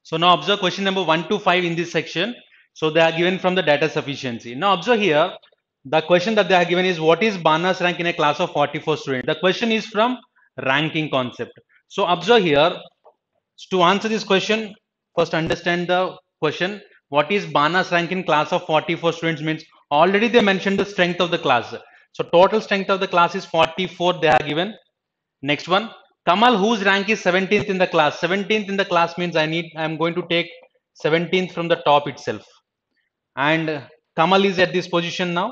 So now observe question number 1 to 5 in this section. So they are given from the data sufficiency. Now observe here, the question that they are given is what is Bana's rank in a class of 44 students? The question is from ranking concept. So observe here, to answer this question, first understand the question. What is Bana's rank in class of 44 students means already they mentioned the strength of the class. So total strength of the class is 44 they are given. Next one, Kamal, whose rank is 17th in the class. 17th in the class means I'm going to take 17th from the top itself. And Kamal is at this position now.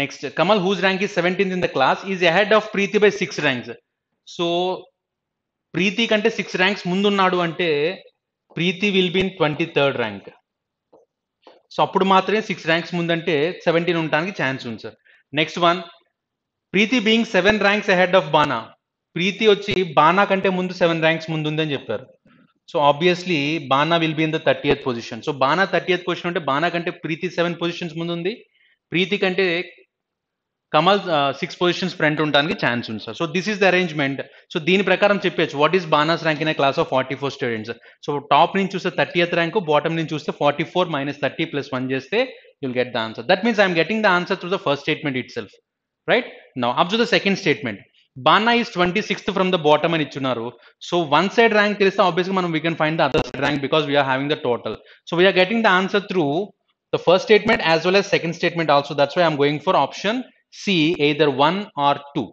Next, Kamal, whose rank is 17th in the class, is ahead of Preeti by 6 ranks. So, Preeti kante 6 ranks mundunnadu ante Preeti will be in 23rd rank. So అప్పుడు మాత్రమే 6 ranks ముందంటే 17 ఉండడానికి chance ఉంది sir. Next one, Preeti being 7 ranks ahead of Bana. Preeti వచ్చి బానా కంటే ముందు 7 ranks ముందు ఉందని చెప్పారు. So obviously Bana will be in the 30th position. So Bana 30th position అంటే బానా కంటే ప్రీతి 7 పొజిషన్స్ ముందు ఉంది. ప్రీతి కంటే కమల్ 6 పొజిషన్స్ ఫ్రంట్ ఉండడానికి ఛాన్స్ ఉంది sir. So this is the arrangement. So దీని ప్రకారం చెప్పచ్చు what is Bana's rank in class of 44 students. So top నుంచి చూస్తే 30th ర్యాంక్, బాటమ్ నుంచి చూస్తే 44 minus 30 plus 1 చేస్తే you'll get the answer. That means I'm getting the answer through the first statement itself. Right? Now observe the second statement. Bana is 26th from the bottom అని ఇచ్చున్నారు. So one side rank తెలిస్తే obviously మనం we can find the other side rank because we are having the total. So we are getting the answer through the first statement as well as second statement also. That's why I'm going for option C, either 1 or 2.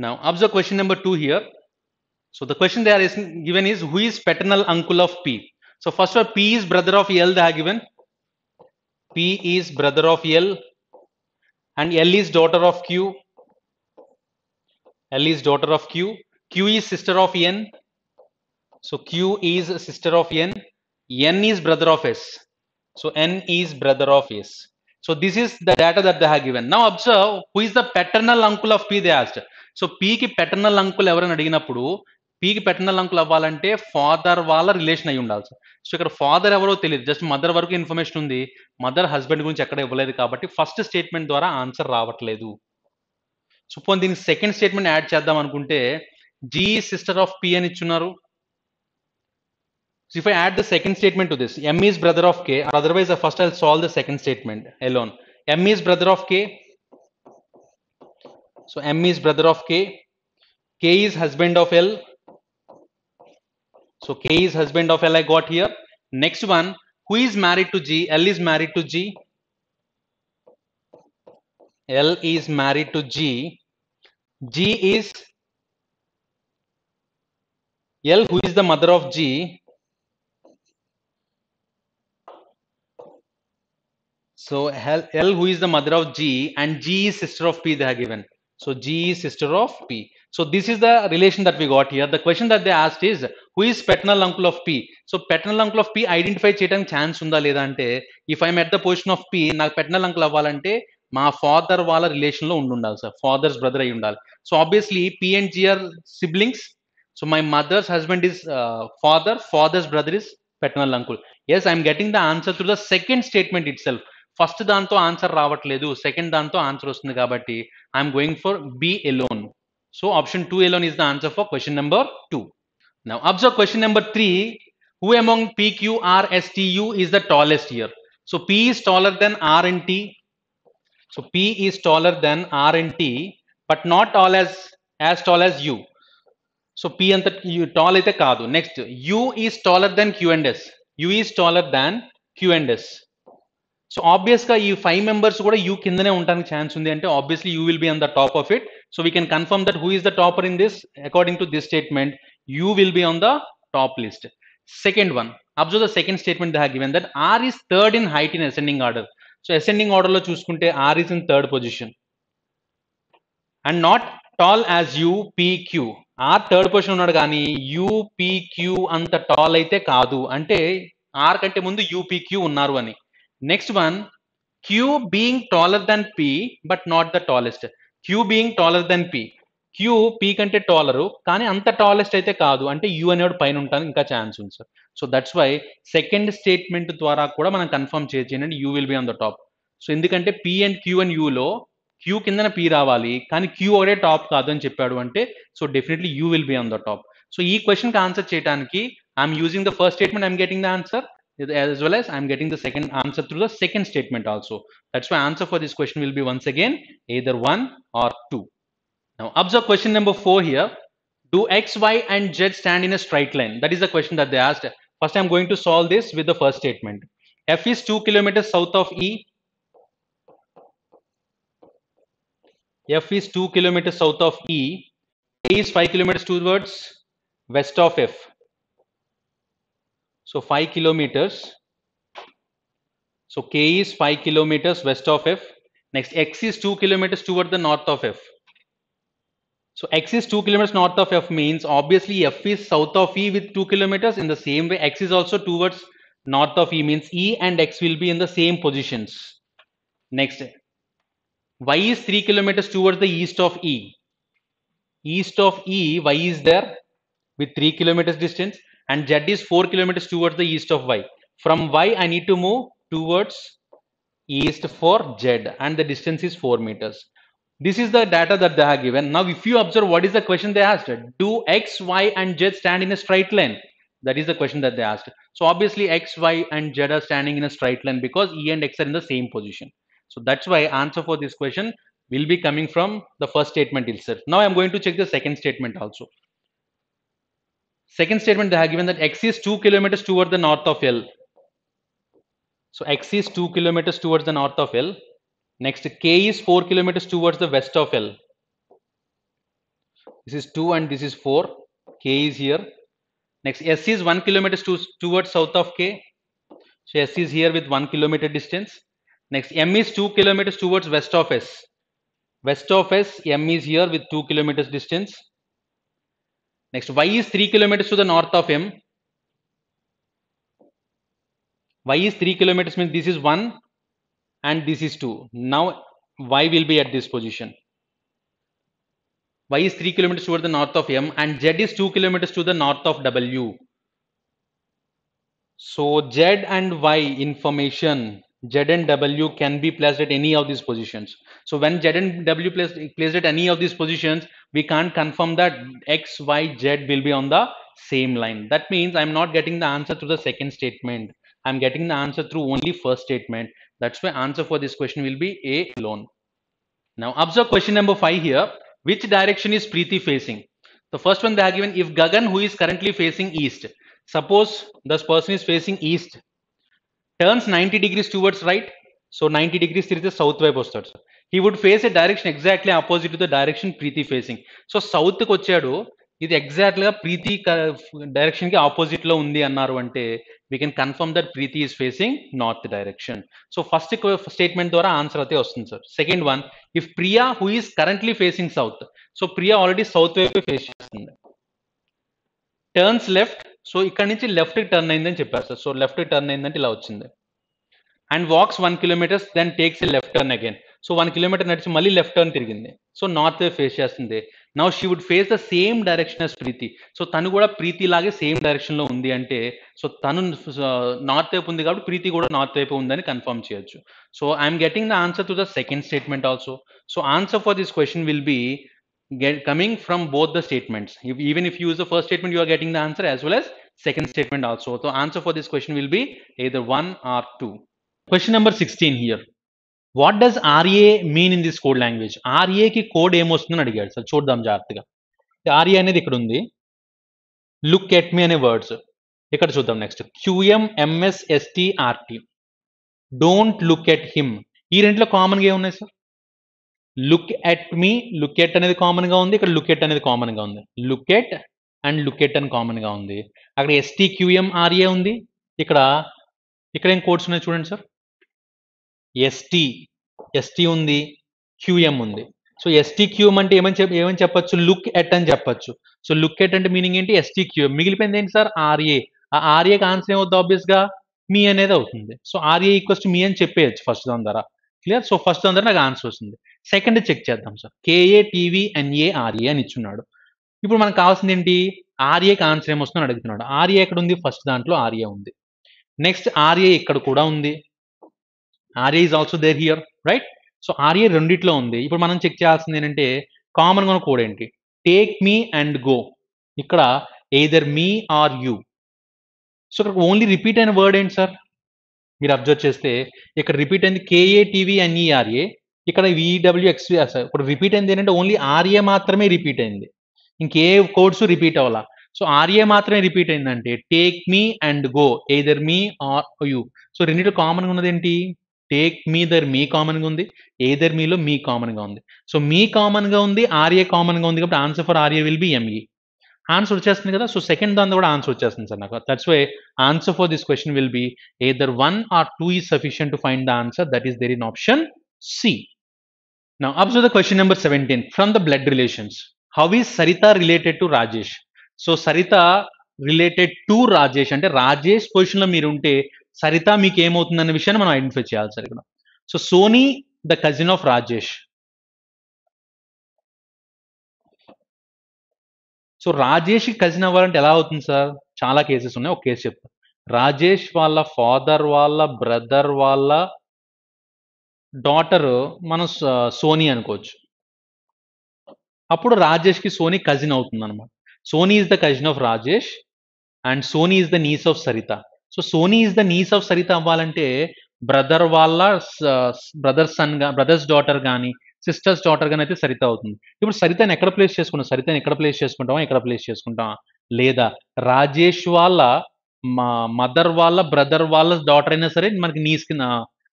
Now observe question number 2 here. So the question there is given is who is paternal uncle of P. So first of all, P is brother of L they are given. P is brother of L and L is daughter of Q. L is daughter of Q. Q is sister of N. So Q is sister of N. N is brother of S. So N is brother of S. So this is the data that they have given. Now observe who is the paternal uncle of P they asked. So P ki paternal uncle ఎవరని అడిగినప్పుడు P కి paternal uncle అవ్వాలంటే father వాళ్ళ relation అయి ఉండాలి. So ఇక్కడ father ఎవరో తెలియదు, జస్ట్ మదర్ వరకు ఇన్ఫర్మేషన్ ఉంది. మదర్ హస్బెండ్ గురించి ఎక్కడ ఇవ్వలేదు కాబట్టి ఫస్ట్ స్టేట్మెంట్ ద్వారా ఆన్సర్ రావట్లేదు. సో పోనీ దీనికి సెకండ్ స్టేట్మెంట్ యాడ్ చేద్దాం అనుకుంటే G సిస్టర్ ఆఫ్ P అని ఇచ్చున్నారు. So if I add the second statement to this, M is brother of K, or otherwise first I'll solve the second statement alone. M is brother of K. So M is brother of K. K is husband of L. So K is husband of L I got here. Next one, who is married to G? L is married to G. L is married to G. G is L, who is the mother of G? So L, who is the mother of G, and G is sister of P they have given. So G is sister of P. So this is the relation that we got here. The question that they asked is who is paternal uncle of P. So paternal uncle of P identify చేయడానికి chance ఉందా లేదా అంటే if I'm at the position of P, నాకు paternal uncle అవ్వాలంటే మా father వాళ్ళ relation లో ఉండాలి సార్, ఫాదర్స్ బ్రదర్ అయి ఉండాలి. So obviously P and G are siblings. So my mother's husband is father, father's brother is paternal uncle. Yes, I'm getting the answer through the second statement itself. First దాంతో answer రావట్లేదు, second దాంతో answer వస్తుంది కాబట్టి I'm going for B alone. So option 2 alone is the answer for question number 2. Now observe question number 3. Who among P, Q, R, S, T, U is the tallest here? So P is taller than R and T. So P is taller than R and T, but not tall as U. So P anta tall aithe kaadu. Next, U is taller than Q and S. U is taller than Q and S. So ఆబ్వియస్గా ఈ 5 members కూడా you కిందనే ఉండడానికి chance ఉంది అంటే obviously you will be on the top of it. So we can confirm that who is the topper in this according to this statement. You will be on the top list. Second one, observe the second statement they have given that R is third in height in ascending order. So ascending order లో చూసుకుంటే R is in third position and not tall as U P queue. Or third position ఉన్నాడు కానీ you P queue అంత tall అయితే కాదు, అంటే are కంటే ముందు యూ పీ క్యూ ఉన్నారు అని. Next one, Q being taller than P but not the tallest. Q being taller than P. Q P కంటే టాలరు కానీ అంత టాలెస్ట్ అయితే కాదు, అంటే యూ అనేవాడు పైన ఉంటాను ఇంకా ఛాన్స్ ఉంది sir. So that's why second statement ద్వారా కూడా మనం కన్ఫర్మ్ చేయొచ్చు you will be on the top. So ఎందుకంటే P అండ్ Q అండ్ యూలో Q కిందన P రావాలి కానీ Q ఒకటే టాప్ కాదు అని చెప్పాడు అంటే so definitely you will be on the top. So ఈ క్వశ్చన్ కి ఆన్సర్ చేయడానికి I'm using the first statement, I'm getting the answer, as well as I'm getting the second answer through the second statement also. That's why answer for this question will be once again either 1 or 2. Now observe question number 4 here. Do x, y and z stand in a straight line? That is the question that they asked. First I'm going to solve this with the first statement. F is 2 kilometers south of E. F is 2 kilometers south of E. A is 5 kilometers towards west of F. So 5 kilometers. So K is 5 kilometers west of F. Next, X is 2 kilometers toward the north of F. So X is 2 kilometers north of F means obviously F is south of E with 2 kilometers. In the same way, X is also towards north of E means E and X will be in the same positions. Next, Y is 3 kilometers towards the east of E. East of E, Y is there with 3 kilometers distance, and Z is 4 kilometers towards the east of Y. From Y, I need to move towards east for Z, and the distance is 4 meters. This is the data that they have given. Now, if you observe what is the question they asked, do X, Y and Z stand in a straight line? That is the question that they asked. So obviously X, Y and Z are standing in a straight line because E and X are in the same position. So that's why answer for this question will be coming from the first statement itself. Now I'm going to check the second statement also. Second statement they have given that X is 2 kilometers toward the north of L. So X is 2 kilometers towards the north of L. Next, K is 4 kilometers towards the west of L. This is 2 and this is 4. K is here. Next, S is 1 kilometer towards south of K. So S is here with 1 kilometer distance. Next, M is 2 kilometers towards west of S. West of S, M is here with 2 kilometers distance. Next, Y is 3 kilometers to the north of M. Y is 3 kilometers means this is 1 and this is 2. Now Y will be at this position. Y is 3 kilometers toward the north of M and Z is 2 kilometers to the north of W. So Z and Y information, Z and W can be placed at any of these positions. So when Z and W placed at any of these positions, we can't confirm that X, Y, Z will be on the same line. That means I'm not getting the answer through the second statement. I'm getting the answer through only first statement. That's why answer for this question will be A alone. Now observe question number 5 here. Which direction is Preeti facing? The first one they have given, if Gagan, who is currently facing east, suppose this person is facing east, turns 90 degrees towards right, so 90 degrees తిరిగితే south వైపు వస్తాడు. He would face a direction exactly opposite to the direction Preeti facing. So south కి వచ్చాడు, ఇది exact గా ప్రీతి direction కి opposite లో ఉంది అన్నారు అంటే we can confirm that Preeti is facing north direction. So first statement ద్వారా ఆన్సర్ అయితే వస్తుంది sir. Second one, if Priya, who is currently facing south, so Priya already south వైపు ఫేస్ చేస్తుంది, టర్న్స్ లెఫ్ట్, సో ఇక్కడ నుంచి left turn అయిందని చెప్పారు sir. So left turn అయిందంటే ఇలా వచ్చింది, and walks 1 kilometers then takes a left turn again. So 1 kilometer నడిచి మళ్ళీ లెఫ్ట్ టర్న్ తిరిగింది, సో నార్త్ వైపు ఫేస్ చేస్తుంది. Now she would face the same direction as Preeti. So తను కూడా ప్రీతి లాగే సేమ్ డైరెక్షన్ లో ఉంది అంటే, సో తను నార్త్ వైపు ఉంది కాబట్టి ప్రీతి కూడా నార్త్ వైపు ఉందని కన్ఫర్మ్ చేయొచ్చు. So I'm getting the answer to the second statement also. So answer for this question will B coming from both the statements. Even if you use the first statement, you are getting the answer as well as second statement also. So answer for this question will be either 1 or 2. Question number 16 here. What does RA mean in this code language? RA కి code ఏమొస్తుందని అడిగాడు sir. చూద్దాం జాగ్రత్తగా. RA అనేది ఇక్కడ ఉంది, look at me అనే words ఇక్కడ చూద్దాం. Next QM MS ST RT, don't look at him. ఈ రెంట్లో కామన్గా ఏమున్నాయి sir? Look at me, look at అనేది కామన్ గా ఉంది, ఇక్కడ లుక్ ఎట్ అనేది కామన్ గా ఉంది. Look at and look at అని కామన్ గా ఉంది. అక్కడ STQMRA ఉంది, ఇక్కడ ఏం కోడ్స్ ఉన్నాయి చూడండి సార్. ST ఉంది, QM ఉంది. సో STQM అంటే ఏమని చెప్పచ్చు? లుక్ ఎట్ అని చెప్పచ్చు. సో లుక్ ఎట్ అంటే మీనింగ్ ఏంటి? STQM. మిగిలిపోయింది ఏంటి సార్? RA. ఆ RAకి ఆన్సర్ ఏమవుతుంది? ఆబ్వియస్ గా మీ అనేది అవుతుంది. So RA equals to me అని చెప్పేయచ్చు ఫస్ట్ దాని ద్వారా. క్లియర్? సో ఫస్ట్ దాని ద్వారా నాకు ఆన్సర్ వస్తుంది. సెకండ్ చెక్ చేద్దాం సార్. KATVNARA అని ఇచ్చున్నాడు. ఇప్పుడు మనకు కావాల్సింది ఏంటి? RAకి ఆన్సర్ ఏమొస్తుందని అడుగుతున్నాడు. RA ఎక్కడ ఉంది? ఫస్ట్ దాంట్లో RA ఉంది. నెక్స్ట్ RA ఇక్కడ కూడా ఉంది. RA is also there here, right? So RA రెండిట్లో ఉంది. ఇప్పుడు మనం చెక్ చేయాల్సింది ఏంటంటే కామన్ గా కోడ్ ఏంటి? Take me and go. ఇక్కడ either me or you. So ఇక్కడ ఓన్లీ రిపీట్ అయిన వర్డ్ ఏంటి సార్? మీరు అబ్జర్వ్ చేస్తే ఇక్కడ రిపీట్ అయింది KATVNERA, ఇక్కడ VWX. ఇప్పుడు రిపీట్ అయింది ఏంటంటే ఓన్లీ ఆర్ఏ మాత్రమే రిపీట్ అయింది, ఇంకే కోడ్స్ రిపీట్ అవ్వాల. సో ఆర్ఏ మాత్రమే రిపీట్ అయిందంటే take me and go, either me or you. So రెండింటిలో కామన్గా ఉన్నది ఏంటి? టేక్ మీ దగ్గర మీ కామన్గా ఉంది, ఎయిదర్ మీలో మీ కామన్గా ఉంది. సో మీ కామన్గా ఉంది, ఆర్ఏ కామన్గా ఉంది, కాబట్టి answer for RA will be ME. Answer వచ్చేస్తుంది కదా. సో సెకండ్ దాని కూడా ఆన్సర్ వచ్చేస్తుంది సార్ నాకు. That's why answer for this question will be either 1 or 2 is sufficient to find the answer. That is there in option C. Now observe the question number 17. From the blood relations, how is Sarita related to Rajesh? So Sarita related to Rajesh అంటే రాజేష్ పొజిషన్లో మీరు ఉంటే సరిత మీకు ఏమవుతుందనే విషయాన్ని మనం identify చేయాలి sir ఇక్కడ. So Soni the cousin of Rajesh. So రాజేష్కి కజిన్ అవ్వాలంటే ఎలా అవుతుంది సార్? చాలా కేసెస్ ఉన్నాయి, ఒక కేసు చెప్తాను. రాజేష్ వాళ్ళ ఫాదర్ వాళ్ళ బ్రదర్ వాళ్ళ డాటర్ మనం సోనీ అనుకోవచ్చు. అప్పుడు రాజేష్కి సోనీ కజిన్ అవుతుంది అనమాట. Soni is the cousin of Rajesh and Soni is the niece of Saritha. So Soni is the niece of Sarita అవ్వాలంటే బ్రదర్ వాళ్ళ బ్రదర్స్ డాటర్ కానీ సిస్టర్స్ డాటర్ కానీ అయితే సరిత అవుతుంది. ఇప్పుడు సరితని ఎక్కడ ప్లేస్ చేసుకుంటాం? సరితని ఎక్కడ ప్లేస్ చేసుకుంటామా, ఎక్కడ ప్లేస్ చేసుకుంటామా? లేదా రాజేష్ వాళ్ళ మదర్ వాళ్ళ బ్రదర్ వాళ్ళ డాటర్ అయినా సరే మనకి నీస్ కింద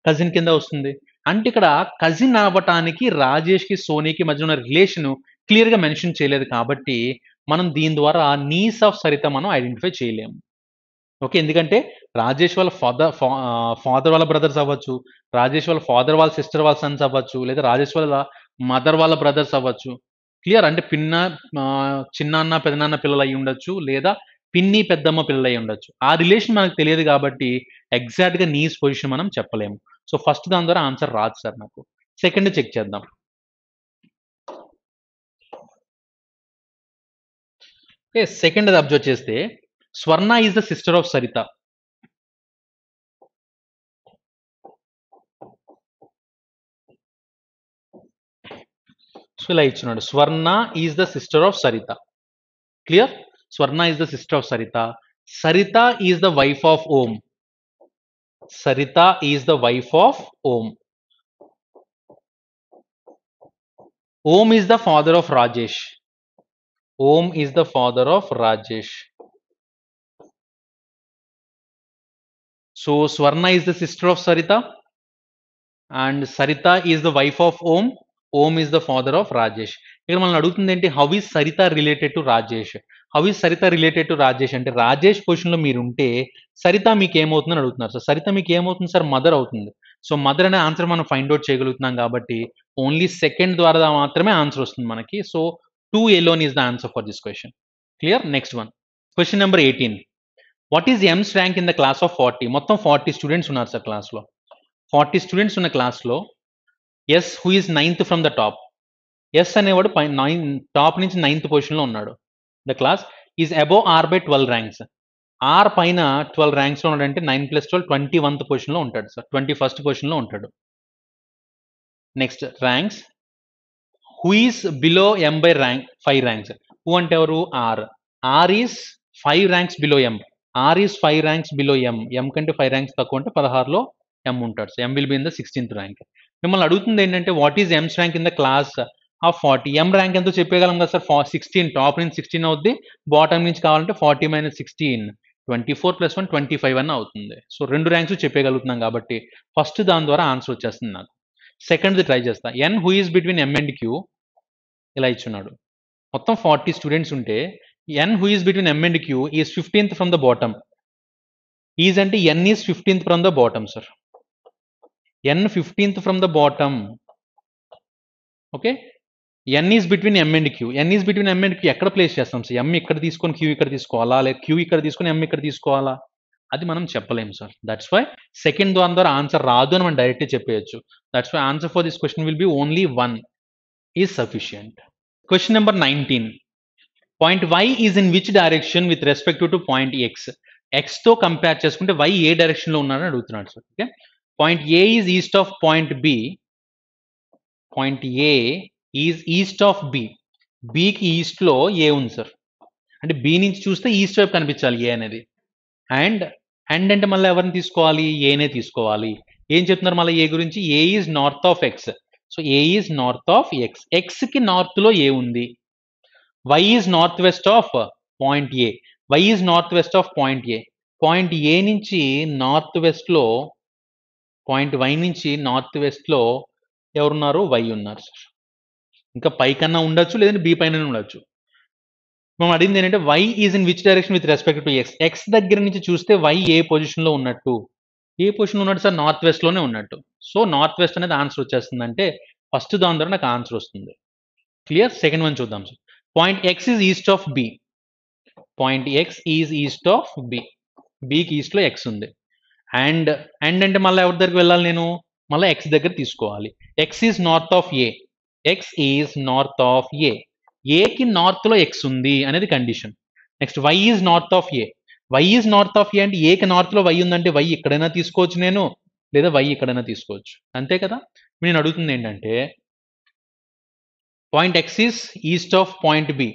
కజిన్ కింద వస్తుంది. అంటే ఇక్కడ కజిన్ అవ్వటానికి రాజేష్కి సోనీకి మధ్య ఉన్న రిలేషన్ క్లియర్గా మెన్షన్ చేయలేదు కాబట్టి మనం దీని ద్వారా నీస్ ఆఫ్ సరిత మనం ఐడెంటిఫై చేయలేము. ఓకే, ఎందుకంటే రాజేష్ వాళ్ళ ఫాదర్ వాళ్ళ బ్రదర్స్ అవ్వచ్చు, రాజేష్ వాళ్ళ ఫాదర్ వాళ్ళ సిస్టర్ వాళ్ళ సన్స్ అవ్వచ్చు, లేదా రాజేష్ వాళ్ళ మదర్ వాళ్ళ బ్రదర్స్ అవ్వచ్చు. క్లియర్? అంటే చిన్నాన్న పెదనాన్న పిల్లలు అయి ఉండొచ్చు, లేదా పిన్ని పెద్దమ్మ పిల్లలు అయి ఉండొచ్చు. ఆ రిలేషన్ మనకు తెలియదు కాబట్టి ఎగ్జాక్ట్గా నీస్ పొజిషన్ మనం చెప్పలేము. సో ఫస్ట్ దాని ద్వారా ఆన్సర్ రాదు సార్ నాకు. సెకండ్ చెక్ చేద్దాం. ఓకే, సెకండ్ అది అబ్జర్వ్ చేస్తే Swarna is the sister of Saritha. So ఇలా ఇచ్చినాడు, Swarna is the sister of Saritha. Clear? Swarna is the sister of Saritha. Saritha is the wife of Om. Saritha is the wife of Om. Om is the father of Rajesh. Om is the father of Rajesh. So Swarna is the sister of Saritha and Saritha is the wife of Om. Om is the father of Rajesh. ఇక్కడ మనం అడుగుతుంది ఏంటి? How is Sarita related to Rajesh? How is Sarita related to Rajesh అంటే రాజేష్ పొజిషన్లో మీరు ఉంటే సరిత మీకు ఏమవుతుందని అడుగుతున్నారు. సో సరిత మీకు ఏమవుతుంది సార్? మదర్ అవుతుంది. సో మదర్ అనే ఆన్సర్ మనం ఫైండ్ అవుట్ చేయగలుగుతున్నాం కాబట్టి ఓన్లీ సెకండ్ ద్వారా మాత్రమే ఆన్సర్ వస్తుంది మనకి. So 2 alone is the answer for this question. Clear? Next one. Question number 18. What is M's rank in the class of 40? మొత్తం 40 స్టూడెంట్స్ ఉన్నారు సార్ క్లాస్లో. 40 స్టూడెంట్స్ ఉన్న క్లాస్లో S who is 9th from the top. S అనేవాడు top నుంచి 9th పొజిషన్లో ఉన్నాడు. The class is above R by 12 ranks. R పైన 12 ర్యాంక్స్లో ఉన్నాడంటే 9 + 12 21th పొజిషన్లో ఉంటాడు సార్, 21st పొజిషన్లో ఉంటాడు. Next ranks. Who is below M by 5 ranks. Who అంటే ఎవరు? R. R is 5 ranks below M. R is 5 ranks below M. M కంటే 5 ranks తక్కువ అంటే 16లో ఎం ఉంటాడు. So M will be in the 16th rank. మిమ్మల్ని అడుగుతుంది ఏంటంటే what is M's rank in the class of 40. M rank ఎంతో చెప్పగలం కదా సార్? 16. టాప్ నుంచి 16 అవుద్ది, బాటమ్ నుంచి కావాలంటే 40 - 16 24 + 1 25 అని అవుతుంది. సో 2 ర్యాంక్స్ చెప్పగలుగుతున్నాం కాబట్టి ఫస్ట్ దాని ద్వారా ఆన్సర్ వచ్చేస్తుంది నాకు. సెకండ్ది ట్రై చేస్తా. N who is between M and Q. ఇలా ఇచ్చున్నాడు. మొత్తం 40 స్టూడెంట్స్ ఉంటే N who is between M and Q is 15th from the bottom. Is అంటే N is 15th from the bottom sir. N 15th from the bottom. Okay, N is between M and Q. N is between M and Q ఎక్కడ place చేస్తాం sir? M ఇక్కడ తీసుకొని queue ఇక్కడ తీసుకోవాలా, లేదా queue ఇక్కడ తీసుకొని ఎం ఇక్కడ తీసుకోవాలా? అది మనం చెప్పలేము సార్. దట్స్ వై సెకండ్ దాని ద్వారా ఆన్సర్ రాదు అని మనం డైరెక్ట్గా చెప్పేయచ్చు. That's why answer for this question will be only 1 is sufficient. Question number 19. Point Y is in which direction with respect to point X. ఎక్స్తో కంపేర్ చేసుకుంటే వై ఏ డైరెక్షన్లో ఉన్నారని అడుగుతున్నాడు sir. Okay, point A is east of point B. Point A is east of B. బికి ఈస్ట్లో A ఉంది sir. అంటే బి నుంచి చూస్తే ఈస్ట్ వైపు కనిపించాలి ఏ అనేది. అండ్ అండ్ అంటే మళ్ళీ ఎవరిని తీసుకోవాలి, ఏనే తీసుకోవాలి. ఏం చెప్తున్నారు మళ్ళీ ఏ గురించి, A is north of X. So A is north of X, ఎక్స్కి నార్త్లో ఏ ఉంది. Y is north west of point A, Y is north west of point A. Point A నుంచి నార్త్ వెస్ట్లో, పాయింట్ వై నుంచి north వెస్ట్లో ఎవరున్నారు, why ఉన్నారు sir. ఇంకా పై కన్నా ఉండొచ్చు, లేదంటే బి పైన ఉండొచ్చు. మనం అడిగింది ఏంటంటే Y is in which direction with respect to X. X దగ్గర నుంచి చూస్తే వై ఏ పొజిషన్లో ఉన్నట్టు. ఏ పొజిషన్లో ఉన్నట్టు సార్, నార్త్ వెస్ట్లోనే ఉన్నట్టు. సో నార్త్ వెస్ట్ అనేది ఆన్సర్ వచ్చేస్తుంది. అంటే ఫస్ట్ దాని ద్వారా నాకు ఆన్సర్ వస్తుంది. క్లియర్. సెకండ్ వన్ చూద్దాం sir. Point X is east of B. Point X is east of B. బికి ఈస్ట్లో ఎక్స్ ఉంది. అండ్ అంటే మళ్ళీ ఎవరి దగ్గరికి వెళ్ళాలి నేను, మళ్ళీ ఎక్స్ దగ్గర తీసుకోవాలి. X is north of A. X is north of A. ఏకి నార్త్లో ఎక్స్ ఉంది అనేది condition. Next Y is north of A. Y is north of A అంటే ఏకి నార్త్లో వై ఉందంటే వై ఇక్కడైనా తీసుకోవచ్చు నేను, లేదా వై ఇక్కడైనా తీసుకోవచ్చు. అంతే కదా. నేను అడుగుతుంది ఏంటంటే point X is east of point B.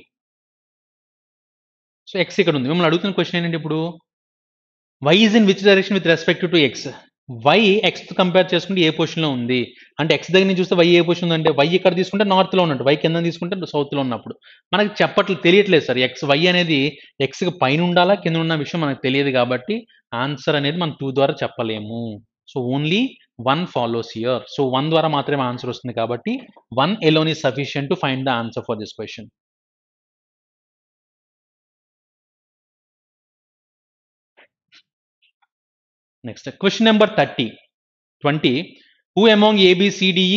So X ఇక్కడ ఉంది. మిమ్మల్ని అడుగుతున్న క్వశ్చన్ ఏంటంటే ఇప్పుడు Y is in which direction with respect to X. Y ఎక్స్తో కంపేర్ చేసుకుంటే ఏ పొజిషన్లో ఉంది. అంటే ఎక్స్ దగ్గర నుంచి చూస్తే వై ఏ పొజిషన్ ఉందంటే వై ఇక్కడ తీసుకుంటే నార్త్లో ఉన్నట్టు, వై కింద తీసుకుంటే సౌత్లో ఉన్నప్పుడు. మనకి తెలియట్లేదు సార్ ఎక్స్ వై అనేది ఎక్స్కి పైన ఉండాలా కింద ఉన్న విషయం మనకు తెలియదు. కాబట్టి ఆన్సర్ అనేది మనం 2 ద్వారా చెప్పలేము. So only 1 follows here. So 1 ద్వారా మాత్రమే ఆన్సర్ వస్తుంది. కాబట్టి 1 alone is sufficient to find the answer for this question. Next, question number 20. Who among A, B, C, D, E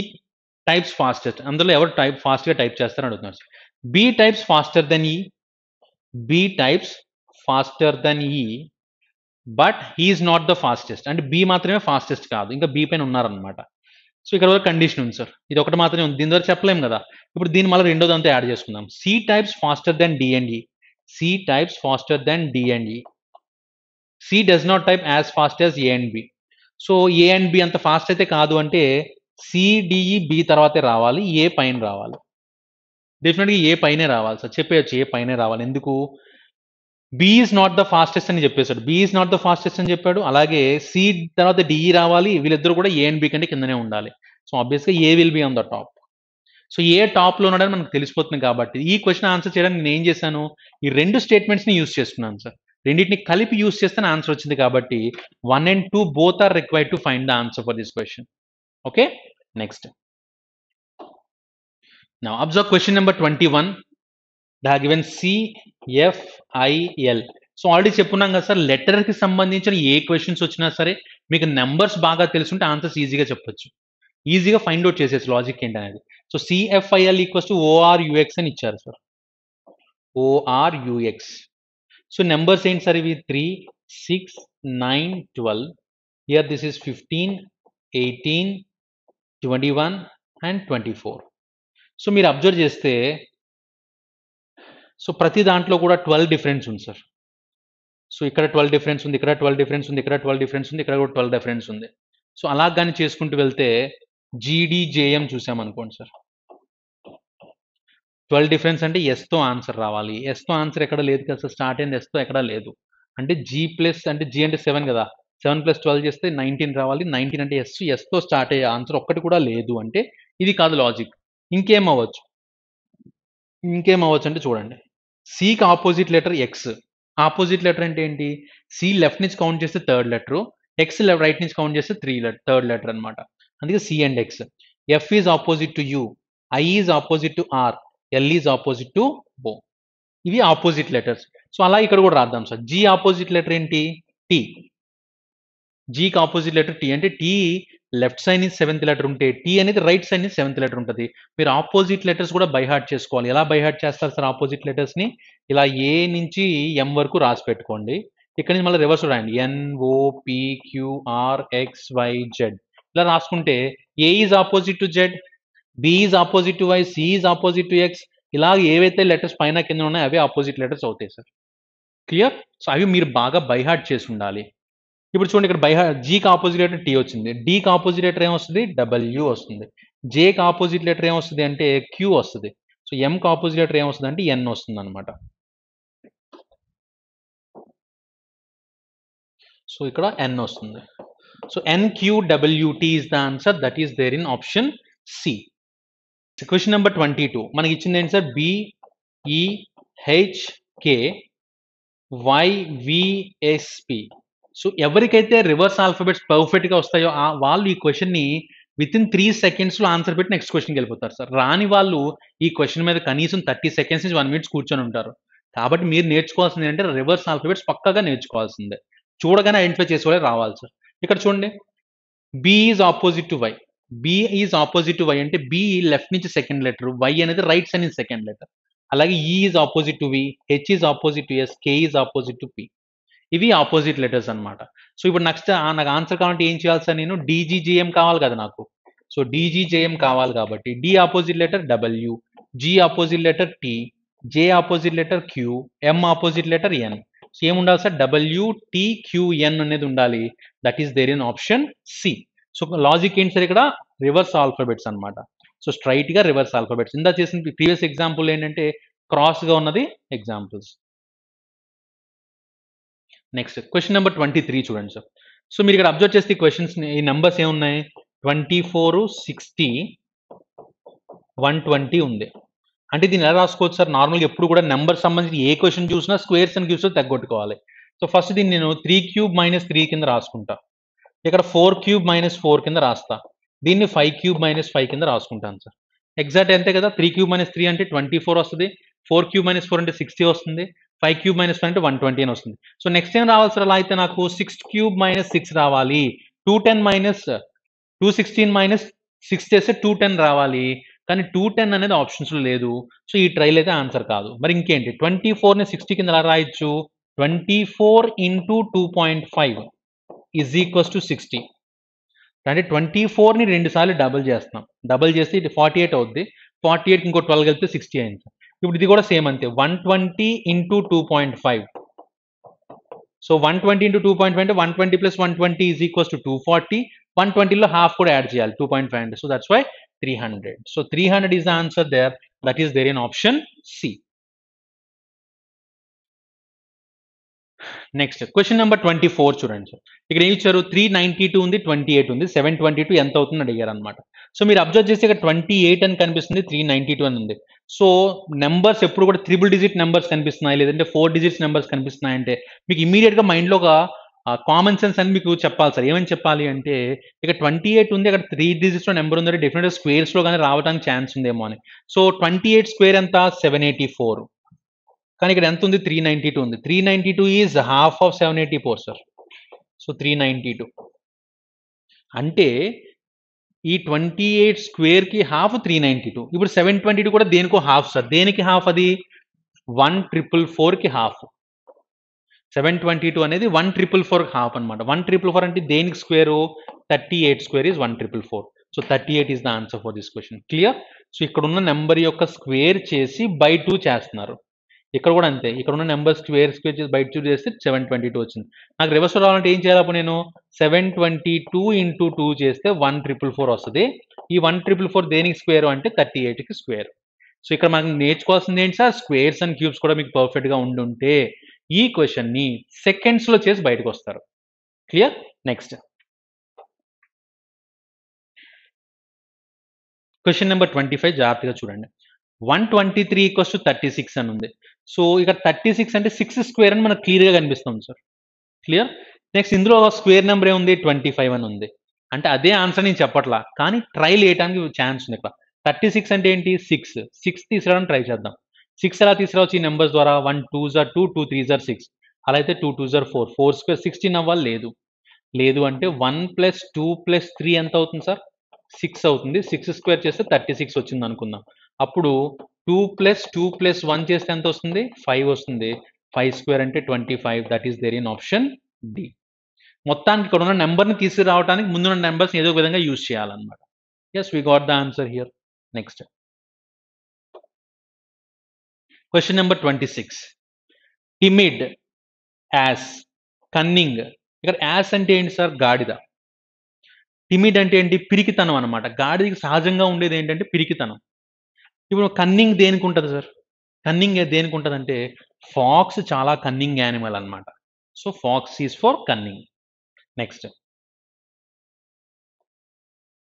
types fastest? అందులో ఎవరు టైప్ ఫాస్ట్గా టైప్ చేస్తారని అడుగుతున్నారు. B types faster than E. B types faster than E, but he is not the fastest. అంటే B మాత్రమే fastest కాదు, ఇంకా B పైన ఉన్నారనమాట. సో ఇక్కడ వరకు కండిషన్ ఉంది సార్. ఇది ఒకటి మాత్రమే ఉంది, దీని ద్వారా చెప్పలేము కదా. ఇప్పుడు దీని మళ్ళీ రెండోది అంతా యాడ్ చేసుకుందాం. C types faster than D and E. C types faster than D and E. C does not type as fast as A and B. So A and B అంత ఫాస్ట్ అయితే కాదు అంటే సిడిఈ బి తర్వాతే రావాలి, ఏ పైన రావాలి. డెఫినెట్గా ఏ పైనే రావాలి సార్, చెప్పేయచ్చు ఏ పైనే రావాలి. ఎందుకు, B is not the fastest అని చెప్పేశాడు. B is not the fastest అని చెప్పాడు. అలాగే సి తర్వాత డిఈ రావాలి, వీళ్ళిద్దరు కూడా ఏ అండ్ బి కంటే కిందనే ఉండాలి. సో ఆబ్వియస్గా A will be on the top. So A టాప్లో ఉన్నాడని మనకు తెలిసిపోతుంది. కాబట్టి ఈ క్వశ్చన్ ఆన్సర్ చేయడానికి నేను ఏం చేశాను, ఈ రెండు స్టేట్మెంట్స్ని యూజ్ చేసుకున్నాను సార్. రెండింటిని కలిపి యూజ్ చేస్తే ఆన్సర్ వచ్చింది. కాబట్టి 1 and 2 both are required to find the answer for this question. Okay, next. Now observe question number 21. They have given CFIL. So already చెప్పున్నాం కదా సార్, లెటర్కి సంబంధించిన ఏ క్వశ్చన్స్ వచ్చినా సరే మీకు నెంబర్స్ బాగా తెలుసుంటే ఆన్సర్స్ ఈజీగా చెప్పొచ్చు, ఈజీగా ఫైండ్ అవుట్ చేసేసి లాజిక్ ఏంటి అనేది. So CFIL equals to ORUX అని ఇచ్చారు సార్. ORUX. సో నెంబర్స్ ఏంటి సార్ ఇవి, 3, 6, 9, 12. Here this is 15, 18, 21 and 24. So మీరు అబ్జర్వ్ చేస్తే సో ప్రతి దాంట్లో కూడా 12 డిఫరెన్స్ ఉంది సార్. సో ఇక్కడ 12 డిఫరెన్స్ ఉంది, ఇక్కడ 12 డిఫరెన్స్ ఉంది, ఇక్కడ 12 డిఫరెన్స్ ఉంది, ఇక్కడ కూడా 12 డిఫరెన్స్ ఉంది. సో అలా కానీ చేసుకుంటూ వెళ్తే GDJM చూసామనుకోండి సార్, 12 డిఫరెన్స్ అంటే ఎస్తో ఆన్సర్ రావాలి. ఎస్తో ఆన్సర్ ఎక్కడ లేదు కదా సార్, స్టార్ట్ అయింది ఎస్తో ఎక్కడ లేదు. అంటే G ప్లస్ అంటే G అంటే 7 కదా, 7 + 12 చేస్తే 19 రావాలి. 19 అంటే ఎస్తో స్టార్ట్ అయ్యే ఆన్సర్ ఒక్కటి కూడా లేదు. అంటే ఇది కాదు లాజిక్. ఇంకేం అవ్వచ్చు అంటే చూడండి, సికి opposite letter X. Opposite letter అంటే ఏంటి, సి లెఫ్ట్ నుంచి కౌంట్ చేస్తే థర్డ్ లెటర్, ఎక్స్ రైట్ నుంచి కౌంట్ చేస్తే థర్డ్ లెటర్ అనమాట. అందుకే C and X. F is opposite to U, I is opposite to R, L is opposite to O. ఇవి opposite letters. So అలా ఇక్కడ కూడా రాద్దాం సార్. జీ ఆపోజిట్ లెటర్ ఏంటి, టీ. జీకి ఆపోజిట్ లెటర్ టీ. అంటే టీ లెఫ్ట్ సైడ్ నుంచి 7th letter ఉంటే టీ అనేది రైట్ సైడ్ నుంచి 7th లెటర్ ఉంటుంది. మీరు ఆపోజిట్ లెటర్స్ కూడా బైహార్ట్ చేసుకోవాలి. ఎలా బైహార్ట్ చేస్తారు సార్ ఆపోజిట్ లెటర్స్ని, ఇలా ఏ నుంచి ఎం వరకు రాసి పెట్టుకోండి. ఇక్కడ నుంచి మళ్ళీ రివర్స్ రాయండి, NOPQRXYZ ఇలా రాసుకుంటే A is opposite to Z, B is opposite to Y, C is opposite to X. ఇలా ఏవైతే లెటర్స్ పైన కింద ఉన్నాయో అవే ఆపోజిట్ లెటర్స్ అవుతాయి సార్. క్లియర్. సో అవి మీరు బాగా బైహార్ట్ చేసి ఉండాలి. ఇప్పుడు చూడండి, ఇక్కడ జీకి ఆపోజిట్ లెటర్ టీ వచ్చింది, డీకి ఆపోజిట్ లెటర్ ఏమొస్తుంది, డబ్ల్యూ వస్తుంది. జేకి ఆపోజిట్ లెటర్ ఏమొస్తుంది అంటే క్యూ వస్తుంది. సో ఎంకి ఆపోజిట్ లెటర్ ఏమొస్తుంది అంటే ఎన్ వస్తుంది అనమాట. సో ఇక్కడ n వస్తుంది. So NQWT is the answer that is there in option C. So question number 22 మనకి ఇచ్చింది ఏంటి సార్? BEHKYVSP. సో ఎవరికైతే రివర్స్ ఆల్ఫాబెట్స్ పర్ఫెక్ట్గా వస్తాయో వాళ్ళు ఈ క్వశ్చన్ని విత్ ఇన్ 3 సెకండ్స్లో ఆన్సర్ పెట్టి నెక్స్ట్ క్వశ్చన్కి వెళ్ళిపోతారు సార్. రాని వాళ్ళు ఈ క్వశ్చన్ మీద కనీసం 30 సెకండ్స్ నుంచి 1 మినిట్స్ కూర్చొని ఉంటారు. కాబట్టి మీరు నేర్చుకోవాల్సింది ఏంటంటే రివర్స్ ఆల్ఫాబెట్స్ పక్కాగా నేర్చుకోవాల్సిందే. చూడగానే ఐడెంటిఫై చేసేవాళ్ళే రావాలి సార్. ఇక్కడ చూడండి, B is opposite to Y. B is opposite to Y అంటే B లెఫ్ట్ నుంచి సెకండ్ లెటర్, Y అనేది రైట్ సైడ్ నుంచి సెకండ్ లెటర్. అలాగే E is opposite to V, H is opposite to S, K is opposite to P. ఇవి opposite letters అనమాట. So ఇప్పుడు next నాకు answer కావాలంటే ఏం చేయాలి సార్? నేను DGJM కావాలి కదా నాకు. సో DGJM కావాలి కాబట్టి D opposite letter W, G opposite letter T, J opposite letter Q, M opposite letter N. So ఏముండాలి సార్? WTQN అనేది ఉండాలి. That is there in option C. So logic ఏంటి సార్? ఇక్కడ రివర్స్ ఆల్ఫాబెట్స్ అనమాట. So straight గా reverse alphabets. ఇందా చేసిన previous example ఏంటంటే క్రాస్ గా ఉన్నది ఎగ్జాంపుల్స్. నెక్స్ట్ క్వశ్చన్ నెంబర్ 23 చూడండి సార్. సో మీరు ఇక్కడ అబ్జర్వ్ చేస్తే క్వశ్చన్స్ ఈ నెంబర్స్ ఏమున్నాయి? 24, 60, 120 ఉంది. అంటే దీన్ని ఎలా రాసుకోవచ్చు సార్? నార్మల్గా ఎప్పుడు కూడా నెంబర్ సంబంధించి ఏ క్వశ్చన్ చూసినా స్క్వేర్స్ అండ్ క్యూబ్స్ తగ్గొట్టుకోవాలి. సో ఫస్ట్ దీన్ని నేను 3³ - 3 కింద రాసుకుంటా. ఇక్కడ 4³ - 4 కింద రాస్తా. దీన్ని 5³ - 5 కింద రాసుకుంటాను సార్. ఎగ్జాక్ట్ అంతే కదా. 3³ - 3 అంటే 24 వస్తుంది. 4³ - 4 అంటే 60 వస్తుంది. 5³ - 5 అంటే 120 అని వస్తుంది. సో నెక్స్ట్ ఏం రావాలి సార్? అలా అయితే నాకు 6³ - 6 రావాలి. 216 - 6 చేస్తే 210 రావాలి. కానీ 210 అనేది ఆప్షన్స్లో లేదు. సో ఈ ట్రైల్ అయితే ఆన్సర్ కాదు. మరి ఇంకేంటి? 24ని 60 కింద ఎలా రాయొచ్చు? 24 × 2.5 ఈజ్ ఈక్వల్స్ టు 60. అంటే 24ని 2 సార్లు డబుల్ చేస్తున్నాం. డబుల్ చేస్తే ఇది 48 అవుద్ది. 48కి ఇంకో 12 కలిపితే 60 అయింది. ఇప్పుడు ఇది కూడా సేమ్ అంతే. 120 × 2.5. సో 120 × 2.5 అంటే 120 + 120 ఈజ్ ఈక్వల్స్ టు 240. 120లో హాఫ్ కూడా యాడ్ చేయాలి 2.5 అంటే. So that's why 300. So 300 is the answer there. That is there in option C. Next question number 24 చూడండి సార్. ఇక్కడ ఏమి ఇచ్చారు? 392 ఉంది, 28 ఉంది, 722 ఎంత అవుతుంది అడిగారు అనమాట. సో మీరు అబ్జర్వ్ చేస్తే ఇక్కడ 28 అని కనిపిస్తుంది, 392 అని ఉంది. సో నెంబర్స్ ఎప్పుడు కూడా 3 డిజిట్ నెంబర్స్ కనిపిస్తున్నాయి, లేదంటే 4 డిజిట్స్ నెంబర్స్ కనిపిస్తున్నాయి అంటే మీకు ఇమీడియట్గా మైండ్లో ఒక కామన్ సెన్స్ అని మీకు చెప్పాలి సార్. ఏమని చెప్పాలి అంటే ఇక్కడ 28 ఉంది, అక్కడ 3 డిజిట్స్లో నెంబర్ ఉందంటే డెఫినెట్గా స్క్వేర్స్లో కానీ రావడానికి ఛాన్స్ ఉందేమో అని. సో 28 స్క్వేర్ ఎంత? 784. కానీ ఇక్కడ ఎంత ఉంది? 392 ఉంది. 392 is half of 784 sir. So 392 అంటే ఈ 28 స్క్వేర్కి హాఫ్ 392. ఇప్పుడు 722 కూడా దేనికో హాఫ్ సార్. దేనికి హాఫ్ అది? 1444కి హాఫ్. 722 అనేది 1444 హాఫ్ అనమాట. 1444 అంటే దేనికి square? 38 square is 1444. So 38 is the answer for this question. Clear? So ఇక్కడ ఉన్న నెంబర్ యొక్క స్క్వేర్ చేసి బై 2 చేస్తున్నారు. ఇక్కడ కూడా అంతే. ఇక్కడ ఉన్న నెంబర్ స్క్వేర్ చేసి బై 2 చేస్తే 722 వచ్చింది. నాకు రివర్స్ రావాలంటే ఏం చేయాలి? అప్పుడు నేను 722 × 2 చేస్తే 1444 వస్తుంది. ఈ 1444 దేనికి స్క్వేర్ అంటే 38కి స్క్వేర్. సో ఇక్కడ మనకు నేర్చుకోవాల్సింది ఏంటి సార్? స్క్వేర్స్ అండ్ క్యూబ్స్ కూడా మీకు పర్ఫెక్ట్గా ఉండుంటే ఈ క్వశ్చన్ని సెకండ్స్లో చేసి బయటకు వస్తారు. క్లియర్? నెక్స్ట్ క్వశ్చన్ నెంబర్ 25 జాగ్రత్తగా చూడండి. 123 = 36 అని ఉంది. సో ఇక్కడ 36 అంటే 6 స్క్వేర్ అని మనకు క్లియర్గా కనిపిస్తుంది సార్. క్లియర్? నెక్స్ట్ ఇందులో స్క్వేర్ నెంబర్ ఏముంది? 25 అని ఉంది. అంటే అదే ఆన్సర్ నేను చెప్పట్లా, కానీ ట్రైల్ వేయడానికి ఛాన్స్ ఉంది ఇక్కడ. 36 అంటే ఏంటి? 6 తీసుకురావడానికి ట్రై చేద్దాం. 6 ఎలా తీసుకురావచ్చు ఈ నెంబర్స్ ద్వారా? 1 2s are 2, 2 3s are 6. అలా అయితే 2 2s are 4, 4 స్క్వేర్ 16 అవ్వాలి. లేదు అంటే 1 + 2 + 3 ఎంత అవుతుంది సార్? 6 అవుతుంది. 6 స్క్వేర్ చేస్తే 36 వచ్చింది అనుకుందాం. అప్పుడు 2 + 2 + 1 చేస్తే ఎంత వస్తుంది? 5 వస్తుంది. 5 స్క్వేర్ అంటే 25. That is there in option D. మొత్తానికి ఇక్కడ ఉన్న నెంబర్ని తీసుకురావడానికి ముందున్న నెంబర్స్ ఏదో ఒక విధంగా యూజ్ చేయాలన్నమాట. Yes, we got the answer here. Next question number 26. Timid, ass, cunning. ఇక్కడ యాస్ అంటే ఏంటి సార్? గాడిద. టిమిడ్ అంటే ఏంటి? పిరికితనం అనమాట. గాడిదకి సహజంగా ఉండేది ఏంటంటే పిరికితనం. ఇప్పుడు కన్నింగ్ దేనికి ఉంటుంది సార్? కన్నింగ్ దేనికి ఉంటుంది అంటే ఫాక్స్ చాలా కన్నింగ్ యానిమల్ అనమాట. So fox is for cunning. Next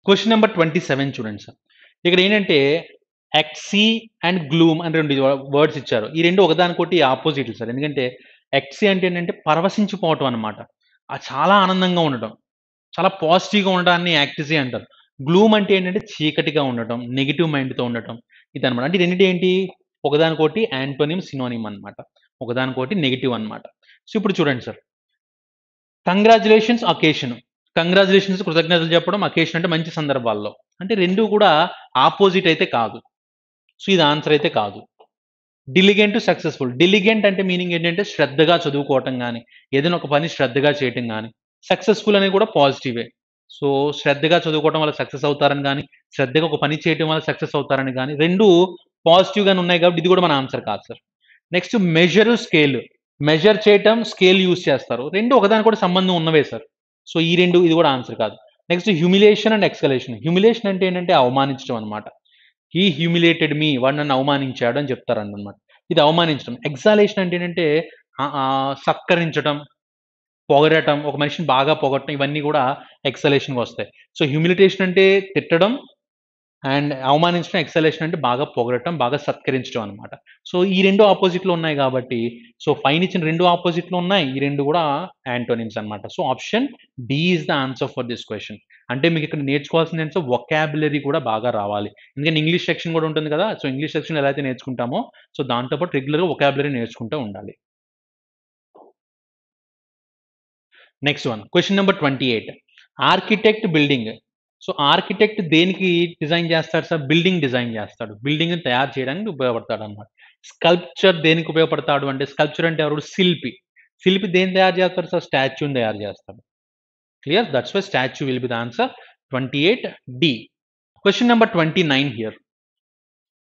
question number 27 చూడండి సార్. ఇక్కడ ఏంటంటే ఎక్సీ అండ్ గ్లూమ్ అని రెండు వర్డ్స్ ఇచ్చారు. ఈ రెండు ఒకదానికొకటి ఆపోజిట్లు సార్. ఎందుకంటే ఎక్సీ అంటే ఏంటంటే పరవశించిపోవటం అనమాట. చాలా ఆనందంగా ఉండటం, చాలా పాజిటివ్గా ఉండడాన్ని యాక్టిజీ అంటారు. గ్లూమ్ అంటే ఏంటంటే చీకటిగా ఉండటం, నెగిటివ్ మైండ్తో ఉండటం, ఇదనమాట. అంటే రెండింటి ఏంటి, ఒకదానికొకటి యాంటోనిమ్ సినోనిమ్ అనమాట. ఒకదానికొకటి నెగిటివ్ అనమాట. సో ఇప్పుడు చూడండి సార్, కంగ్రాచులేషన్స్ అకేషన్. కంగ్రాచులేషన్స్ కృతజ్ఞతలు చెప్పడం, అకేషన్ అంటే మంచి సందర్భాల్లో. అంటే రెండు కూడా ఆపోజిట్ అయితే కాదు. సో ఇది ఆన్సర్ అయితే కాదు. డిలిగెంట్ టు సక్సెస్ఫుల్. డిలిగెంట్ అంటే మీనింగ్ ఏంటంటే శ్రద్ధగా చదువుకోవటం కానీ, ఏదైనా ఒక పని శ్రద్ధగా చేయటం కానీ. సక్సెస్ఫుల్ అనేది కూడా పాజిటివే. సో శ్రద్ధగా చదువుకోవడం వల్ల సక్సెస్ అవుతారని కానీ, శ్రద్ధగా ఒక పని చేయటం వల్ల సక్సెస్ అవుతారని కానీ, రెండు పాజిటివ్గానే ఉన్నాయి కాబట్టి ఇది కూడా మన ఆన్సర్ కాదు sir. Next measure, scale. Measure చేయటం, స్కేల్ యూజ్ చేస్తారు. రెండు ఒకదానికి కూడా సంబంధం ఉన్నవే సార్. సో ఈ రెండు, ఇది కూడా ఆన్సర్ కాదు. Next humiliation and escalation. Humiliation అంటే ఏంటంటే అవమానించడం అనమాట. హీ హ్యూమిలేటెడ్ మీ, వాడు నన్ను అవమానించాడు అని చెప్తారన్నమాట. ఇది అవమానించడం. ఎక్సాలేషన్ అంటే ఏంటంటే సత్కరించడం, పొగడటం, ఒక మనిషిని బాగా పొగడటం, ఇవన్నీ కూడా ఎక్సలేషన్కి వస్తాయి. సో హ్యూమిలిటేషన్ అంటే తిట్టడం, అండ్ అవమానించడం, ఎక్సలేషన్ అంటే బాగా పొగడటం, బాగా సత్కరించడం అనమాట. సో ఈ రెండు ఆపోజిట్లో ఉన్నాయి కాబట్టి, సో పైన ఇచ్చిన రెండు ఆపోజిట్లో ఉన్నాయి, ఈ రెండు కూడా యాంటోనిమ్స్ అనమాట. So option D is the answer for this question. అంటే మీకు ఇక్కడ నేర్చుకోవాల్సిన ఆన్సర్ వొకాబులరీ కూడా బాగా రావాలి. ఎందుకంటే ఇంగ్లీష్ సెక్షన్ కూడా ఉంటుంది కదా. సో ఇంగ్లీష్ సెక్షన్ ఎలా అయితే నేర్చుకుంటామో, సో దాంతోపాటు రెగ్యులర్గా వొకాబులరీ నేర్చుకుంటూ ఉండాలి. Next one, question number 28. Architect building. So architect దేనికి డిజైన్ చేస్తాడు సార్? బిల్డింగ్ డిజైన్ చేస్తాడు. బిల్డింగ్ తయారు చేయడానికి ఉపయోగపడతాడు అనమాట. స్కల్ప్చర్ దేనికి ఉపయోగపడతాడు అంటే, స్కల్ప్చర్ అంటే ఎవరు? శిల్పి. శిల్పి దేని తయారు చేస్తాడు సార్? స్టాచ్యూని తయారు చేస్తాడు. Clear? That's why statue will be the answer. 28D. Question number 29 here.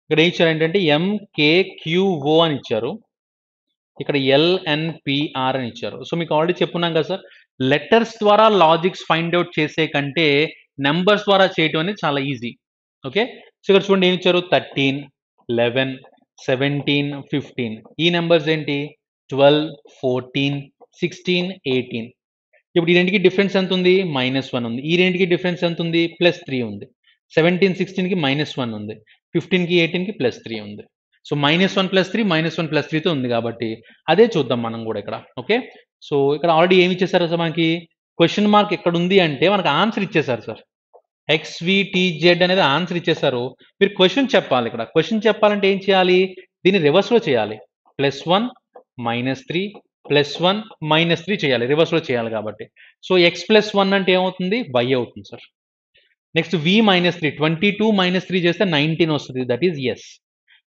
ఇక్కడ ఏం ఇచ్చారు ఏంటంటే MKQO అని ఇచ్చారు. ఇక్కడ LNPR అని ఇచ్చారు. సో మీకు ఆల్రెడీ చెప్పున్నాం కదా సార్, లెటర్స్ ద్వారా లాజిక్స్ ఫైండ్ అవుట్ చేసే కంటే నెంబర్స్ ద్వారా చేయటం అనేది చాలా ఈజీ. ఓకే, సో ఇక్కడ చూడండి ఏమి ఇచ్చారు? 13, 11, 17, 15. ఈ నెంబర్స్ ఏంటి? 12, 14, 16, 18. ఇప్పుడు ఈ రెండుకి డిఫరెన్స్ ఎంత ఉంది? -1 ఉంది. ఈ రెండుకి డిఫరెన్స్ ఎంత ఉంది? +3 ఉంది. 17, 16కి -1 ఉంది. 15కి 18కి +3 ఉంది. సో -1 +3, -1 +3తో ఉంది కాబట్టి అదే చూద్దాం మనం కూడా ఇక్కడ. ఓకే, సో ఇక్కడ ఆల్రెడీ ఏమి ఇచ్చేసారు సార్ మనకి? క్వశ్చన్ మార్క్ ఎక్కడ ఉంది అంటే మనకు ఆన్సర్ ఇచ్చేసారు సార్. XVTZ అనేది ఆన్సర్ ఇచ్చేసారు. మీరు క్వశ్చన్ చెప్పాలి. ఇక్కడ క్వశ్చన్ చెప్పాలంటే ఏం చేయాలి? దీన్ని రివర్స్లో చేయాలి. +1, -3, +1, -3 చేయాలి. రివర్స్లో చేయాలి కాబట్టి. సో x+1 అంటే ఏమవుతుంది? y అవుతుంది సార్. నెక్స్ట్ v -3, 22 -3 చేస్తే 19 వస్తుంది. That is S.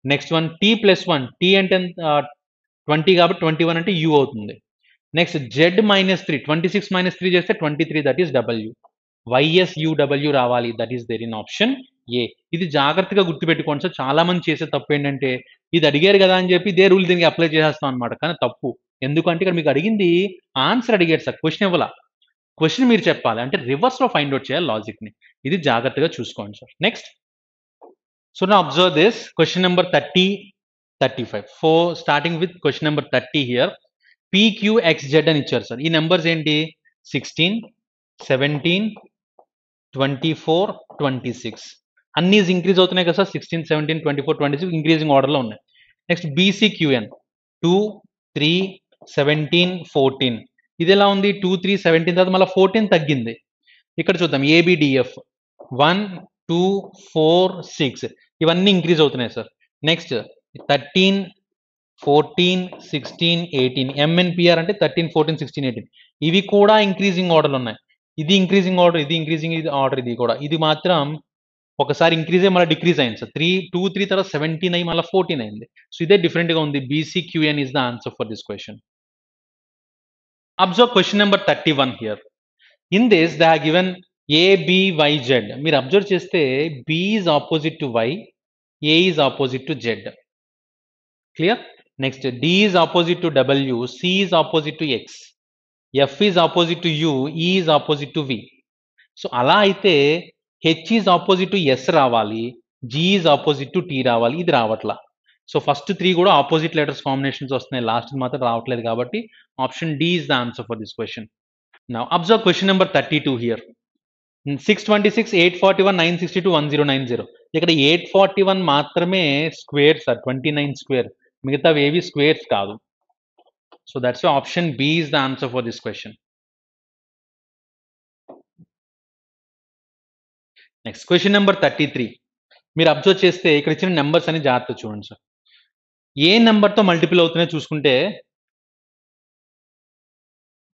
Next one t+1. t అంటే 20 కాబట్టి 21 అంటే u అవుతుంది. నెక్స్ట్ z -3, 26 -3 చేస్తే 23, దట్ ఈస్ w. YSUW రావాలి. That is there in option A. ఇది జాగ్రత్తగా గుర్తుపెట్టుకోండి సార్. చాలా మంది చేసే తప్పు ఏంటంటే, ఇది అడిగారు కదా అని చెప్పి ఇదే రూల్ దీనికి అప్లై చేసేస్తాం అనమాట. కానీ తప్పు. ఎందుకంటే ఇక్కడ మీకు అడిగింది ఆన్సర్ అడిగారు సార్, క్వశ్చన్ ఇవ్వాల. క్వశ్చన్ మీరు చెప్పాలి అంటే రివర్స్లో ఫైండ్ అవుట్ చేయాలి లాజిక్ని. ఇది జాగ్రత్తగా చూసుకోండి సార్. నెక్స్ట్, సో నా observe this question number 30, 35. Starting with question number 30 here. PQXZ అని ఇచ్చారు సార్. ఈ నెంబర్స్ ఏంటి? 16, 17, 24, 26. అన్నీ ఇంక్రీజ్ అవుతున్నాయి కదా సార్. 16, 17, 24, 26 ఇంక్రీజింగ్ ఆర్డర్లో ఉన్నాయి. Next BCQN 2, 3, 17, 14. ఇది ఎలా ఉంది? 2, 3, 17 తర్వాత మళ్ళీ 14 తగ్గింది. ఇక్కడ చూద్దాం ABDF 1, 2, 4, 6. ఇవన్నీ ఇంక్రీజ్ అవుతున్నాయి సార్. నెక్స్ట్ 13, 14, 16, 18. MNPR అంటే 13, 14, 16, 18. ఇవి కూడా ఇంక్రీజింగ్ ఆర్డర్లు ఉన్నాయి. ఇది ఇంక్రీజింగ్ ఆర్డర్, ఇది ఇంక్రీజింగ్ ఆర్డర్, ఇది కూడా. ఇది మాత్రం ఒకసారి ఇంక్రీజ్ అయ్యి మళ్ళీ డిక్రీజ్ అయింది సార్. 2, 3 తర్వాత 17 అయ్యి మళ్ళీ 14 అయింది. సో ఇదే డిఫరెంట్గా ఉంది. BCQN is the answer for this question. Observe question number 31 here. In this they are given A, B, Y, Z. మీరు అబ్జర్వ్ చేస్తే B is opposite to Y, A is opposite to Z. Clear? Next, D is opposite to W, C is opposite to X, F is opposite to U, E is opposite to V. So అలా అయితే H is opposite to S రావాలి, G is opposite to T రావాలి. ఇది రావట్లా. So first 3 కూడా opposite letters combinations వస్తున్నాయి, last మాత్రం రావట్లేదు. కాబట్టి option D is the answer for this question. Now observe question number 32 here. 626, 841, 962, 1090. ఇక్కడ 841 మాత్రమే స్క్వేర్ సార్, 29 స్క్వేర్, మిగతా ఏవి స్క్వేర్స్ కాదు. So that's option B is the answer for this question. Next question number 33. మీరు observe చేస్తే ఇక్కడ ఇచ్చిన numbers అని జాగ్రత్త చూడండి సార్. ఏ నెంబర్తో మల్టిపుల్ అవుతున్నాయో చూసుకుంటే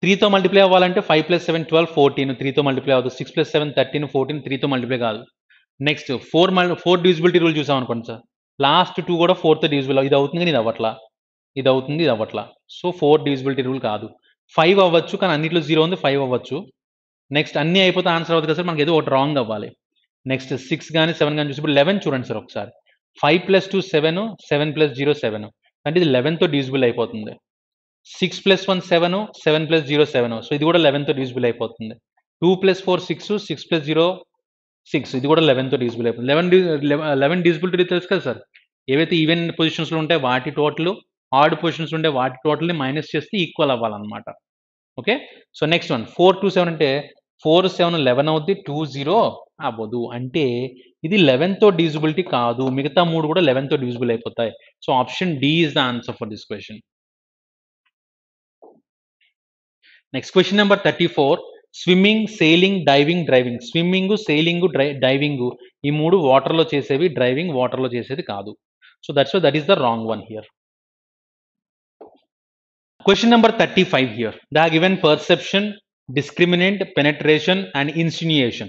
3తో మల్టిప్లై అవ్వాలంటే 5 + 7 12 14, 3తో మల్టిప్లై అవ్వదు. 6 + 7 13 14, 3తో మల్టిప్లై కాదు. నెక్స్ట్ 4 డివిజిబిలిటీ రూల్ చూసాం అనుకోండి సార్, లాస్ట్ 2 కూడా 4తో డివిజిబుల్, ఇది అవుతుంది కానీ ఇది అవ్వట్లా, ఇది అవుతుంది ఇది అవ్వట్లా. సో 4 డివిజిబిలిటీ రూల్ కాదు. 5 అవ్వచ్చు కానీ అన్నిట్లో 0 ఉంది, 5 అవ్వచ్చు. నెక్స్ట్ అన్నీ అయిపోతే ఆన్సర్ అవుతుంది కదా సార్, మనకి ఏదో ఒకటి రాంగ్ అవ్వాలి. నెక్స్ట్ 6 కానీ 7 కానీ చూసి ఇప్పుడు 11 చూడండి సార్ ఒకసారి. 5 + 2 7, 7 + 0 7, అంటే ఇది 11తో డివిజిబుల్ అయిపోతుంది. 6 + 1 7, 7 + 0 7, సో ఇది కూడా 11తో డివిజిబుల్ అయిపోతుంది. 2 + 4 6, 6 + 0 6, ఇది కూడా 11తో డివిజిబుల్ అయిపోతుంది. 11 డివిజిబిలిటీ తెలుసు కదా సార్, ఏవైతే ఈవెన్ పొజిషన్స్లో ఉంటాయి వాటి టోటల్, ఆడ్ పొజిషన్స్ ఉంటే వాటి టోటల్ని మైనస్ చేస్తే ఈక్వల్ అవ్వాలన్నమాట. ఓకే, సో నెక్స్ట్ వన్ 4 2 7 అంటే 4 7 11 అవుద్ది, 2 0 అవ్వదు, అంటే ఇది 11తో డివిజిబిలిటీ కాదు, మిగతా 3 కూడా 11తో డివిజిబుల్ అయిపోతాయి. So option D is the answer for this question. Next question number 34. Swimming, sailing, diving, driving. Swimming, sailing, diving ఈ 3 వాటర్లో చేసేవి, డ్రైవింగ్ వాటర్లో చేసేది కాదు. So that is the wrong one here. Question number 35 here. They are given perception, discriminant, penetration and insinuation.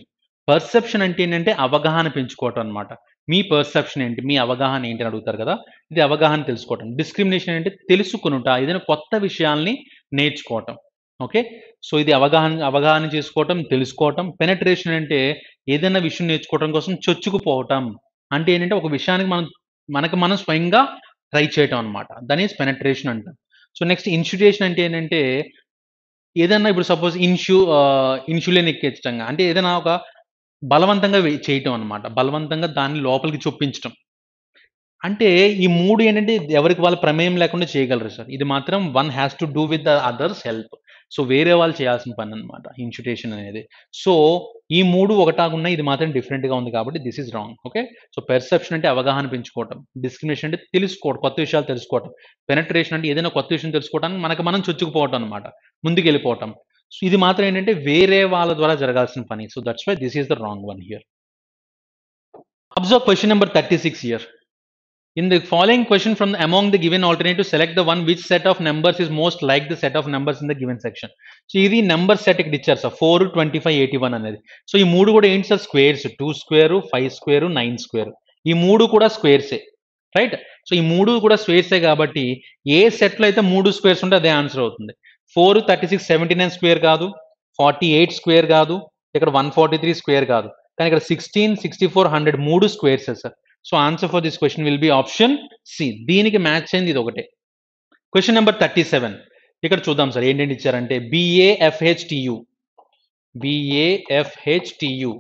Perception అంటే ఏంటంటే అవగాహన పెంచుకోవటం అనమాట. మీ పర్సెప్షన్ ఏంటి, మీ అవగాహన ఏంటి అని అడుగుతారు కదా, ఇది అవగాహన తెలుసుకోవటం. డిస్క్రిమినేషన్ అంటే తెలుసుకునుట, ఏదైనా కొత్త విషయాల్ని నేర్చుకోవటం. ఓకే, సో ఇది అవగాహన చేసుకోవటం, తెలుసుకోవటం. పెనట్రేషన్ అంటే ఏదైనా విషయం నేర్చుకోవటం కోసం చొచ్చుకుపోవటం, అంటే ఏంటంటే ఒక విషయానికి మనం స్వయంగా ట్రై చేయటం అనమాట, దాని ఈజ్ పెనట్రేషన్ అంటాం. సో నెక్స్ట్ ఇన్స్టిట్యూషన్ అంటే ఏంటంటే ఏదైనా ఇప్పుడు సపోజ్ ఇన్సులిన్ ఎక్కించడం, అంటే ఏదైనా ఒక బలవంతంగా చేయటం అనమాట, బలవంతంగా దాన్ని లోపలికి చొప్పించటం. అంటే ఈ 3 ఏంటంటే ఎవరికి వాళ్ళ ప్రమేయం లేకుండా చేయగలరు సార్. ఇది మాత్రం one has to do with the others help. So వేరే వాళ్ళు చేయాల్సిన పని అనమాట ఇన్స్టిట్యూషన్ అనేది. సో ఈ 3 ఒకటాగున్నా ఇది మాత్రం డిఫరెంట్గా ఉంది కాబట్టి this is wrong. Okay, so perception అంటే అవగాహన పెంచుకోవటం, డిస్క్రిమినేషన్ అంటే తెలుసుకోవడం, కొత్త విషయాలు తెలుసుకోవటం, పెనట్రేషన్ అంటే ఏదైనా కొత్త విషయం తెలుసుకోవడానికి మనం చొచ్చుకుపోవటం అనమాట, ముందుకు వెళ్ళిపోవటం. సో ఇది మాత్రం ఏంటంటే వేరే వాళ్ళ ద్వారా జరగాల్సిన పని. So that's why this is the wrong one here. Observe question number 36 here. In the following question from among the given alternative, select the one which set of numbers is most like the set of numbers in the given section. So ఇది number set ఇక్కడ ఇచ్చారు sir, 4 25 81 అనేది. So ఈ 3 కూడా ఏంటి sir, squares. 2 square, 5 square, 9 square, ఈ 3 కూడా స్క్వేర్సే, right. So ఈ 3 కూడా స్క్వేర్సే కాబట్టి ఏ సెట్లో అయితే 3 స్క్వేర్స్ ఉంటే అదే ఆన్సర్ అవుతుంది. 4 36 79 స్క్వేర్ కాదు, 48 స్క్వేర్ కాదు, ఇక్కడ 143 స్క్వేర్ కాదు, కానీ ఇక్కడ 16 64 100 3 squares sir. So answer for this question will be option C. దీనికి మ్యాచ్ అయింది ఇది ఒకటే. Question number 37. ఇక్కడ చూద్దాం సార్ ఏంటంటే ఇచ్చారంటే BAFHTU, BAFHTU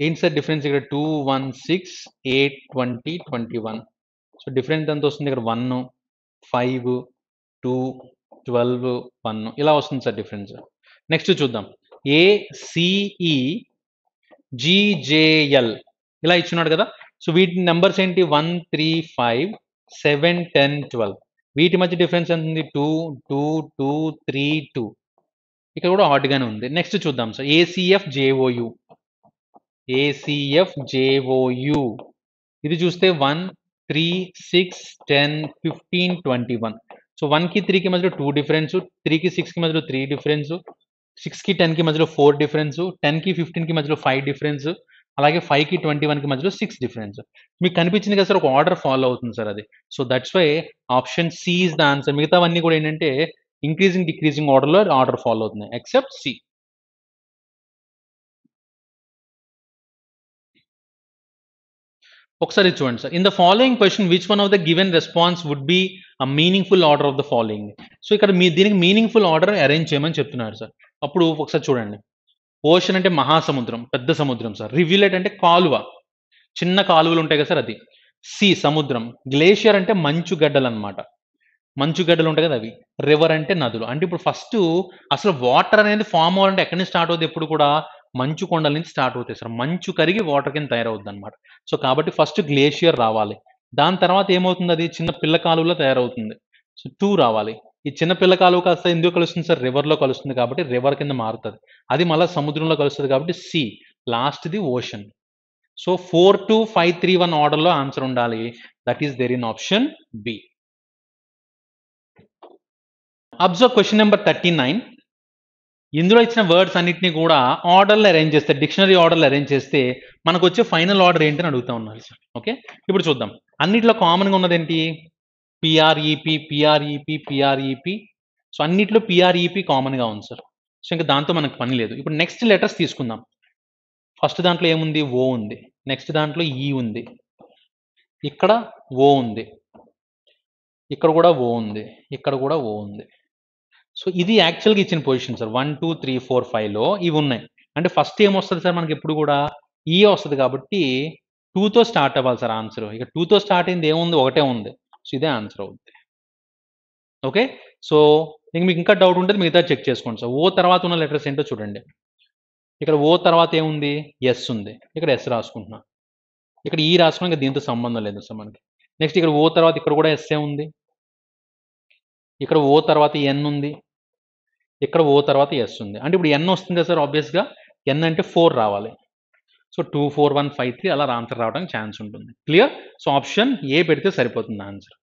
ఏంటి సార్ డిఫరెన్స్ ఇక్కడ 2 1 6 8 20 21. సో డిఫరెన్స్ ఎంత వస్తుంది, ఇక్కడ 1 5 2 12 1 ఇలా వస్తుంది సార్ డిఫరెన్స్. నెక్స్ట్ చూద్దాం ACE GJL ఇలా ఇచ్చున్నాడు కదా. సో వీటి నెంబర్స్ ఏంటి 1 3 5 7 10 12. వీటి మధ్య డిఫరెన్స్ ఎంత ఉంది, 2 2 2 3 2. ఇక్కడ కూడా హాట్గానే ఉంది. నెక్స్ట్ చూద్దాం సార్ ACFJOU, ACFJOU ఇది చూస్తే 1 3 6 10 15 21. సో 1కి 3కి మధ్యలో 2 డిఫరెన్స్, 3కి 6కి మధ్యలో 3 డిఫరెన్స్, 6కి 10కి మధ్యలో 4 డిఫరెన్స్, 10కి 15కి మధ్యలో 5 డిఫరెన్స్, అలాగే 5కి 21కి మధ్యలో 6 డిఫరెన్స్. మీకు కనిపించింది కదా సార్, ఒక ఆర్డర్ ఫాలో అవుతుంది సార్ అది. So that's why option C is the answer. మిగతావన్నీ కూడా ఏంటంటే ఇంక్రీజింగ్ డిక్రీజింగ్ ఆర్డర్లో ఆర్డర్ ఫాలో అవుతున్నాయి ఎక్సెప్ట్ సి. ఒకసారి చూడండి sir, in the following question which one of the given response would be a meaningful order of the following. So ఇక్కడ దీనికి meaningful order arrange చేయమని చెప్తున్నారు సార్. అప్పుడు ఒకసారి చూడండి, ఓషన్ అంటే మహాసముద్రం, పెద్ద సముద్రం సార్. రివ్యులెట్ అంటే కాలువ, చిన్న కాలువలు ఉంటాయి కదా సార్ అది. సీ సముద్రం. గ్లేషియర్ అంటే మంచు గడ్డలు అనమాట. మంచు గడ్డలు ఉంటాయి కదా అవి. రివర్ అంటే నదులు. అంటే ఇప్పుడు ఫస్ట్ అసలు వాటర్ అనేది ఫామ్ అవ్వాలంటే ఎక్కడి నుంచి స్టార్ట్ అవుద్ది ఎప్పుడు కూడా? మంచు కొండల నుంచి స్టార్ట్ అవుతాయి సార్. మంచు కరిగి వాటర్ కింద తయారవుద్దనమాట. సో, కాబట్టి ఫస్ట్ గ్లేషియర్ రావాలి. దాని తర్వాత ఏమవుతుంది అది చిన్న పిల్ల కాలువలో తయారవుతుంది. సో, 2 రావాలి. ఈ చిన్న పిల్ల కాలువ కాస్త ఎందులో కలుస్తుంది సార్? రివర్‌లో కలుస్తుంది కాబట్టి రివర్ కింద మారుతది. అది మళ్ళా సముద్రంలో కలుస్తది కాబట్టి సీ. లాస్ట్‌ది ఓషన్. సో, 4, 2, 5, 3, 1 ఆర్డర్‌లో ఆన్సర్ ఉండాలి. That is there in option B. Observe question number 39. ఇందులో ఇచ్చిన వర్డ్స్ అన్నిటిని కూడా ఆర్డర్‌లో అరేంజ్ చేస్తే, డిక్షనరీ ఆర్డర్‌లో అరేంజ్ చేస్తే మనకొచ్చే ఫైనల్ ఆర్డర్ ఏంటి అని అడుగుతా ఉన్నారు సార్. ఓకే. ఇప్పుడు చూద్దాం. అన్నిట్లో కామన్‌గా ఉన్నదేంటి? పీఆర్ఈపీ, పీఆర్ఈపీ, పీఆర్ఈపీ. సో, అన్నిట్లో పీఆర్ఈపీ కామన్‌గా ఉంది సార్. సో, ఇంక దాంతో మనకు పని లేదు. ఇప్పుడు నెక్స్ట్ లెటర్స్ తీసుకుందాం. ఫస్ట్ దాంట్లో ఏముంది? ఓ ఉంది. నెక్స్ట్ దాంట్లో ఈ ఉంది. ఇక్కడ ఓ ఉంది. ఇక్కడ కూడా ఓ ఉంది. ఇక్కడ కూడా ఓ ఉంది. సో, ఇది యాక్చువల్‌గా ఇచ్చిన పొజిషన్ సార్. 1, 2, 3, 4, 5లో ఇవి ఉన్నాయి. అంటే ఫస్ట్ ఏమొస్తది సార్ మనకి ఎప్పుడు కూడా? ఈ వస్తది కాబట్టి 2తో స్టార్ట్ అవ్వాలి సార్ ఆన్సర్. ఇక 2తో స్టార్ట్ అయింది ఏముంది? ఒకటే ఉంది. సో, ఇదే ఆన్సర్ అవుద్ది. ఓకే. సో, ఇంక మీకు ఇంకా డౌట్ ఉంటే మిగతాది చెక్ చేసుకోండి సార్. ఓ తర్వాత ఉన్న లెటర్స్ ఏంటో చూడండి. ఇక్కడ ఓ తర్వాత ఏముంది? ఎస్ ఉంది. ఇక్కడ ఎస్ రాసుకుంటున్నా. ఇక్కడ ఈ రాసుకున్నా ఇంక దీంతో సంబంధం లేదు సార్ మనకి. నెక్స్ట్ ఇక్కడ ఓ తర్వాత ఇక్కడ కూడా ఎస్సే ఉంది. ఇక్కడ ఓ తర్వాత ఎన్ ఉంది. ఇక్కడ ఓ తర్వాత ఎస్ ఉంది. అంటే ఇప్పుడు ఎన్ వస్తుంది కదా సార్ ఆబ్వియస్‌గా. ఎన్ అంటే 4 రావాలి. సో, 2, 4, 1, 5, 3 అలా ఆన్సర్ రావడానికి ఛాన్స్ ఉంటుంది. క్లియర్? సో, ఆప్షన్ ఏ పెడితే సరిపోతుంది ఆన్సర్.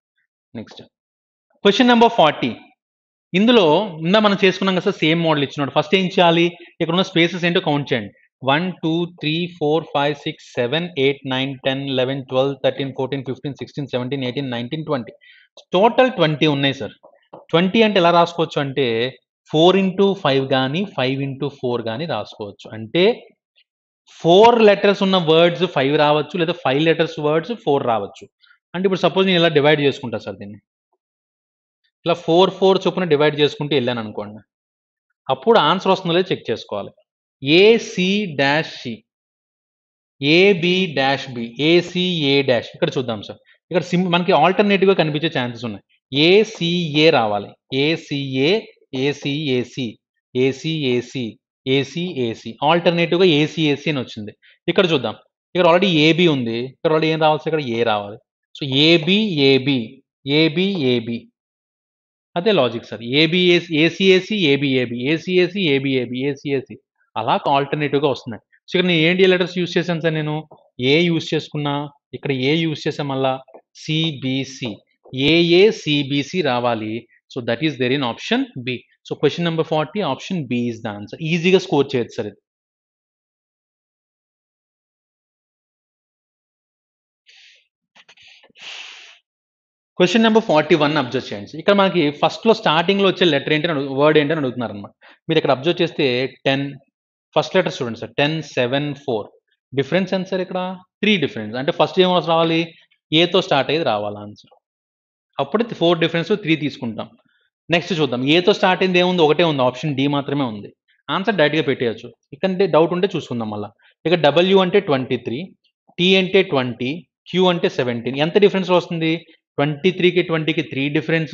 Next question number 40. ఇందులో మనం చేసుకున్నాం కదా సార్ సేమ్ మోడల్ ఇచ్చినాడు. ఫస్ట్ ఏం చేయాలి? ఇక్కడ ఉన్న స్పేసెస్ ఏంటో కౌంట్ చేయండి. 1, 2, 3, 4, 5, 6, 7, 8, 9, 10, 11, 12, 13, 14, 15, 16, 17, 18, 19, 20. టోటల్ 20 ఉన్నాయి సార్. 20 అంటే ఎలా రాసుకోవచ్చు అంటే 4x5 గాని, 5x4 గాని రాసుకోవచ్చు. అంటే 4 లెటర్స్ ఉన్న వర్డ్స్ 5 రావచ్చు. లేదా 5 లెటర్స్ వర్డ్స్ 4 రావచ్చు. అంటే ఇప్పుడు సపోజ్ నేను ఇలా డివైడ్ చేసుకుంటా సార్ దీన్ని. ఇలా 4, 4 చొప్పున డివైడ్ చేసుకుంటూ ఎళ్ళాననుకోండి. అప్పుడు ఆన్సర్ వస్తుందో లేదో చెక్ చేసుకోవాలి. AC-C, AB-B, ACA-. ఇక్కడ చూద్దాం సార్. ఇక్కడ మనకి ఆల్టర్‌నేటివ్‌గా కనిపించే ఛాన్సెస్ ఉన్నాయి. ఏసీఏ రావాలి. ఏసీఏ, ఏసీఏసీ, ఏసీఏసీ, ఏసీఏసీ. ఆల్టర్‌నేటివ్‌గా ఏసీఏసీ అని వచ్చింది. ఇక్కడ చూద్దాం. ఇక్కడ ఆల్రెడీ ఏబీ ఉంది. ఇక్కడ ఆల్రెడీ ఏం రావాలి సార్? ఇక్కడ ఏ రావాలి. So, AB-AB, AB-AB. అదే లాజిక్ సార్. ఏసీఏసీ, ఏబీఏబీ, ఏసీఏసీ, ఏబీఏబీ, ఏసీఏసీ అలా ఆల్టర్‌నేటివ్‌గా వస్తున్నాయి. సో, ఇక్కడ నేను ఏంటి లెటర్స్ యూజ్ చేశాను సార్ నేను? ఏ యూజ్ చేసుకున్నా. ఇక్కడ ఏ యూజ్ చేశా మళ్ళా. సిబిసి. ఏఏ, సిబిసి రావాలి. So, that is there in option B. So, question number 40 option B is the answer. ఈజీగా స్కోర్ చేయొచ్చు సార్ ఇది. క్వెషన్ నెంబర్ 41 అబ్జర్వ్ చేయండి. ఇక్కడ మనకి ఫస్ట్‌లో స్టార్టింగ్‌లో వచ్చే లెటర్ ఏంటని వర్డ్ ఏంటని అడుగుతున్నారన్నమాట. మీరు ఇక్కడ అబ్జర్వ్ చేస్తే 10 ఫస్ట్ లెటర్ చూడండి సార్. 10, 7, 4 డిఫరెన్స్ ఎంత సార్ ఇక్కడ? 3 డిఫరెన్స్. అంటే ఫస్ట్ ఏం రావాలి? ఏతో స్టార్ట్ అయ్యేది రావాలి ఆన్సర్. అప్పుడు 4 డిఫరెన్స్ 3 తీసుకుంటాం. నెక్స్ట్ చూద్దాం. ఏతో స్టార్ట్ అయింది ఏముంది? ఒకటే ఉంది. ఆప్షన్ డి మాత్రమే ఉంది. ఆన్సర్ డైరెక్ట్‌గా పెట్టేయొచ్చు. ఇకంటే డౌట్ ఉంటే చూసుకుందాం మళ్ళా. ఇక డబ్ల్యూ అంటే 23, టీ అంటే 20, క్యూ అంటే 17. ఎంత డిఫరెన్స్ వస్తుంది? 23కి 20కి 3 డిఫరెన్స్,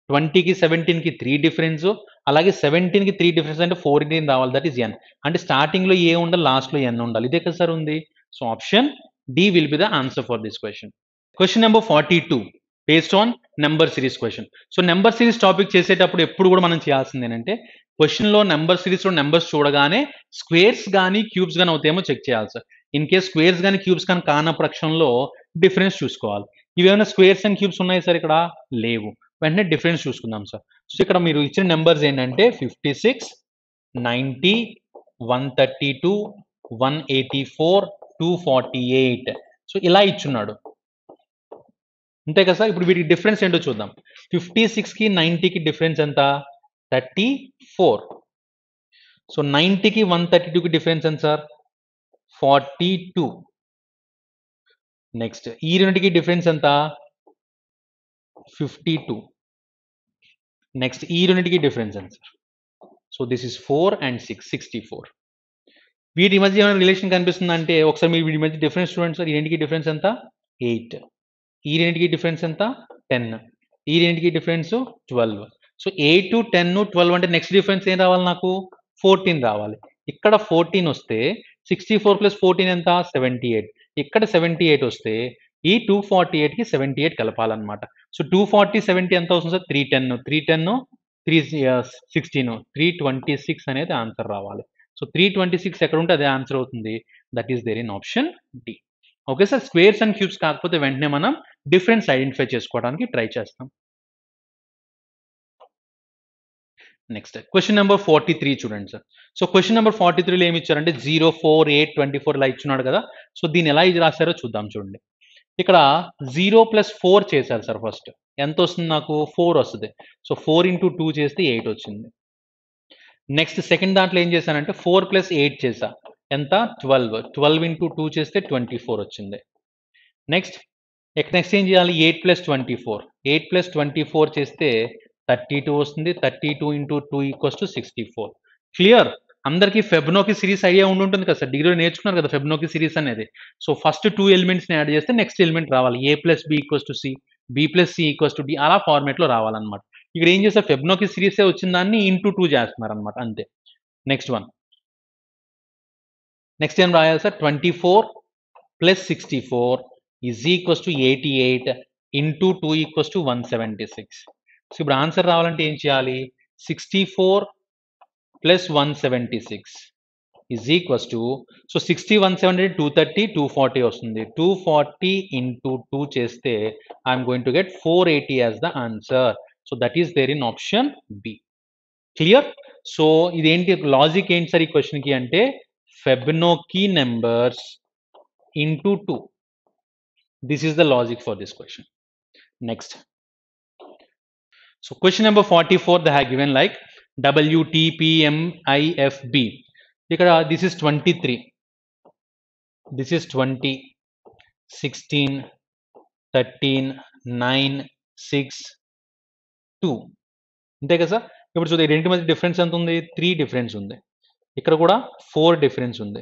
20కి 17కి 3 డిఫరెన్స్, అలాగే 17కి 3 డిఫరెన్స్ అంటే 14 రావాలి. దట్ ఈస్ ఎన్. అంటే స్టార్టింగ్‌లో ఏ ఉండాలి, లాస్ట్‌లో ఎన్ ఉండాలి. ఇదే కదా సార్ ఉంది. So, option D will be the answer for this question. Question number 42 based on number series question. So, number series topic చేసేటప్పుడు ఎప్పుడు కూడా మనం చేయాల్సింది ఏంటంటే క్వెషన్‌లో నెంబర్ సిరీస్‌లో నెంబర్స్ చూడగానే స్క్వేర్స్ గాని, క్యూబ్స్ గాని అవుతాయేమో చెక్ చేయాలి సార్. ఇన్ కేస్ స్క్వేర్స్ గాని, క్యూబ్స్ గాని కానప్పుడు పక్షంలో డిఫరెన్స్ చూసుకోవాలి. ఇవేమైనా స్క్వేర్స్ అండ్ క్యూబ్స్ ఉన్నాయా సార్ ఇక్కడ? లేవు. వెంటనే డిఫరెన్స్ చూసుకుందాం సార్. సో, ఇక్కడ మీరు ఇచ్చిన నెంబర్స్ ఏంటంటే 56, 90, 132, 184, 248. సో, ఇలా ఇచ్చున్నాడు. అంతే కదా సార్. ఇప్పుడు వీటికి డిఫరెన్స్ ఏంటో చూద్దాం. 56కి 90కి డిఫరెన్స్ ఎంత? 34. సో, 90కి 132కి డిఫరెన్స్ ఎంత సార్? 42. నెక్స్ట్ ఈ రెండిటికి డిఫరెన్స్ ఎంత? 52. నెక్స్ట్ ఈ రెండిటికి డిఫరెన్స్ ఎంత sir? So, this is 4 and 6, 64. వీటి మధ్య ఏమైనా రిలేషన్ కనిపిస్తుందా అంటే ఒకసారి మీరు వీటి మధ్య డిఫరెన్స్ చూడండి సార్. ఈ రెండిటికి డిఫరెన్స్ ఎంత? 8. ఈ రెండిటికి డిఫరెన్స్ ఎంత? 10. ఈ రెండుకి డిఫరెన్స్ 12. సో 8 టు 10 12 అంటే నెక్స్ట్ డిఫరెన్స్ ఏం రావాలి నాకు 14 రావాలి. ఇక్కడ 14 వస్తే 64 ప్లస్ 14 ఎంత 78. ఇక్కడ 78 వస్తే ఈ 248కి 78 కలపాలన్నమాట. సో 240 70 ఎంత అవుతుంది సార్ 310 316 326 అనేది ఆన్సర్ రావాలి. సో 326 ఎక్కడ ఉంటే అదే ఆన్సర్ అవుతుంది. That is there in option D. Okay sir, squares and cubes కాకపోతే వెంటనే మనం డిఫరెన్స్ ఐడెంటిఫై చేసుకోవడానికి ట్రై చేస్తాం. నెక్స్ట్ క్వశ్చన్ నెంబర్ 43 చూడండి సార్. సో క్వశ్చన్ నెంబర్ 43లో ఏమి ఇచ్చారంటే 0 4 8 24 ఇలా ఇచ్చున్నాడు కదా. సో దీన్ని ఎలా ఇది రాశారో చూద్దాం చూడండి. ఇక్కడ 0 ప్లస్ 4 చేశారు సార్. ఫస్ట్ ఎంత వస్తుంది నాకు 4 వస్తుంది. సో 4 ఇంటూ 2 చేస్తే 8 వచ్చింది. నెక్స్ట్ సెకండ్ దాంట్లో ఏం చేశానంటే 4 ప్లస్ 8 చేశా, ఎంత 12. 12 ఇంటూ 2 చేస్తే 24 వచ్చింది. నెక్స్ట్ ఏం చేయాలి 8 ప్లస్ 24 8 ప్లస్ 24 చేస్తే 32 వస్తుంది. 32 ఇంటూ 2 ఈక్వల్స్ టు 64. క్లియర్? అందరికీ ఫెబ్నోకి సిరీస్ ఐడియా ఉంటుంది కదా సార్, డిగ్రీలో నేర్చుకున్నారు కదా ఫెబ్నోకి సిరీస్ అనేది. సో ఫస్ట్ 2 ఎలిమెంట్స్ని యాడ్ చేస్తే నెక్స్ట్ ఎలిమెంట్ రావాలి. A plus B equals to C, B plus C equals to D, అలా ఫార్మేట్లో రావాలన్నమాట. ఇక్కడ ఏం చేస్తారు ఫెబ్నోకి సిరీసే వచ్చిన దాన్ని ఇంటూ 2 చేస్తున్నారు అనమాట, అంతే. నెక్స్ట్ ఏం రాయాలి sir 24 plus 64 is equals to 88 into 2 equals to 176. So ఇప్పుడు ఆన్సర్ రావాలంటే ఏం చేయాలి 64 plus 176 is equals to, so 60 170 230 240 వస్తుంది. 240 ఇంటూ 2 చేస్తే I'm going to get 480 as the answer. So that is there in option B. Clear? So ఇదేంటి logic ఏంటి sir ఈ క్వశ్చన్కి అంటే Fibonacci numbers into 2. This is the logic for this question. Next. So question number 44 they have given like W, T, P, M, I, F, B. This is 23. This is 20, 16, 13, 9, 6, 2. అంతే కదా sir. ఇప్పుడు చూద్దాం రెండింటి మధ్య difference ఎంత ఉంది 3 difference ఉంది. ఇక్కడ కూడా 4 డిఫరెన్స్ ఉంది.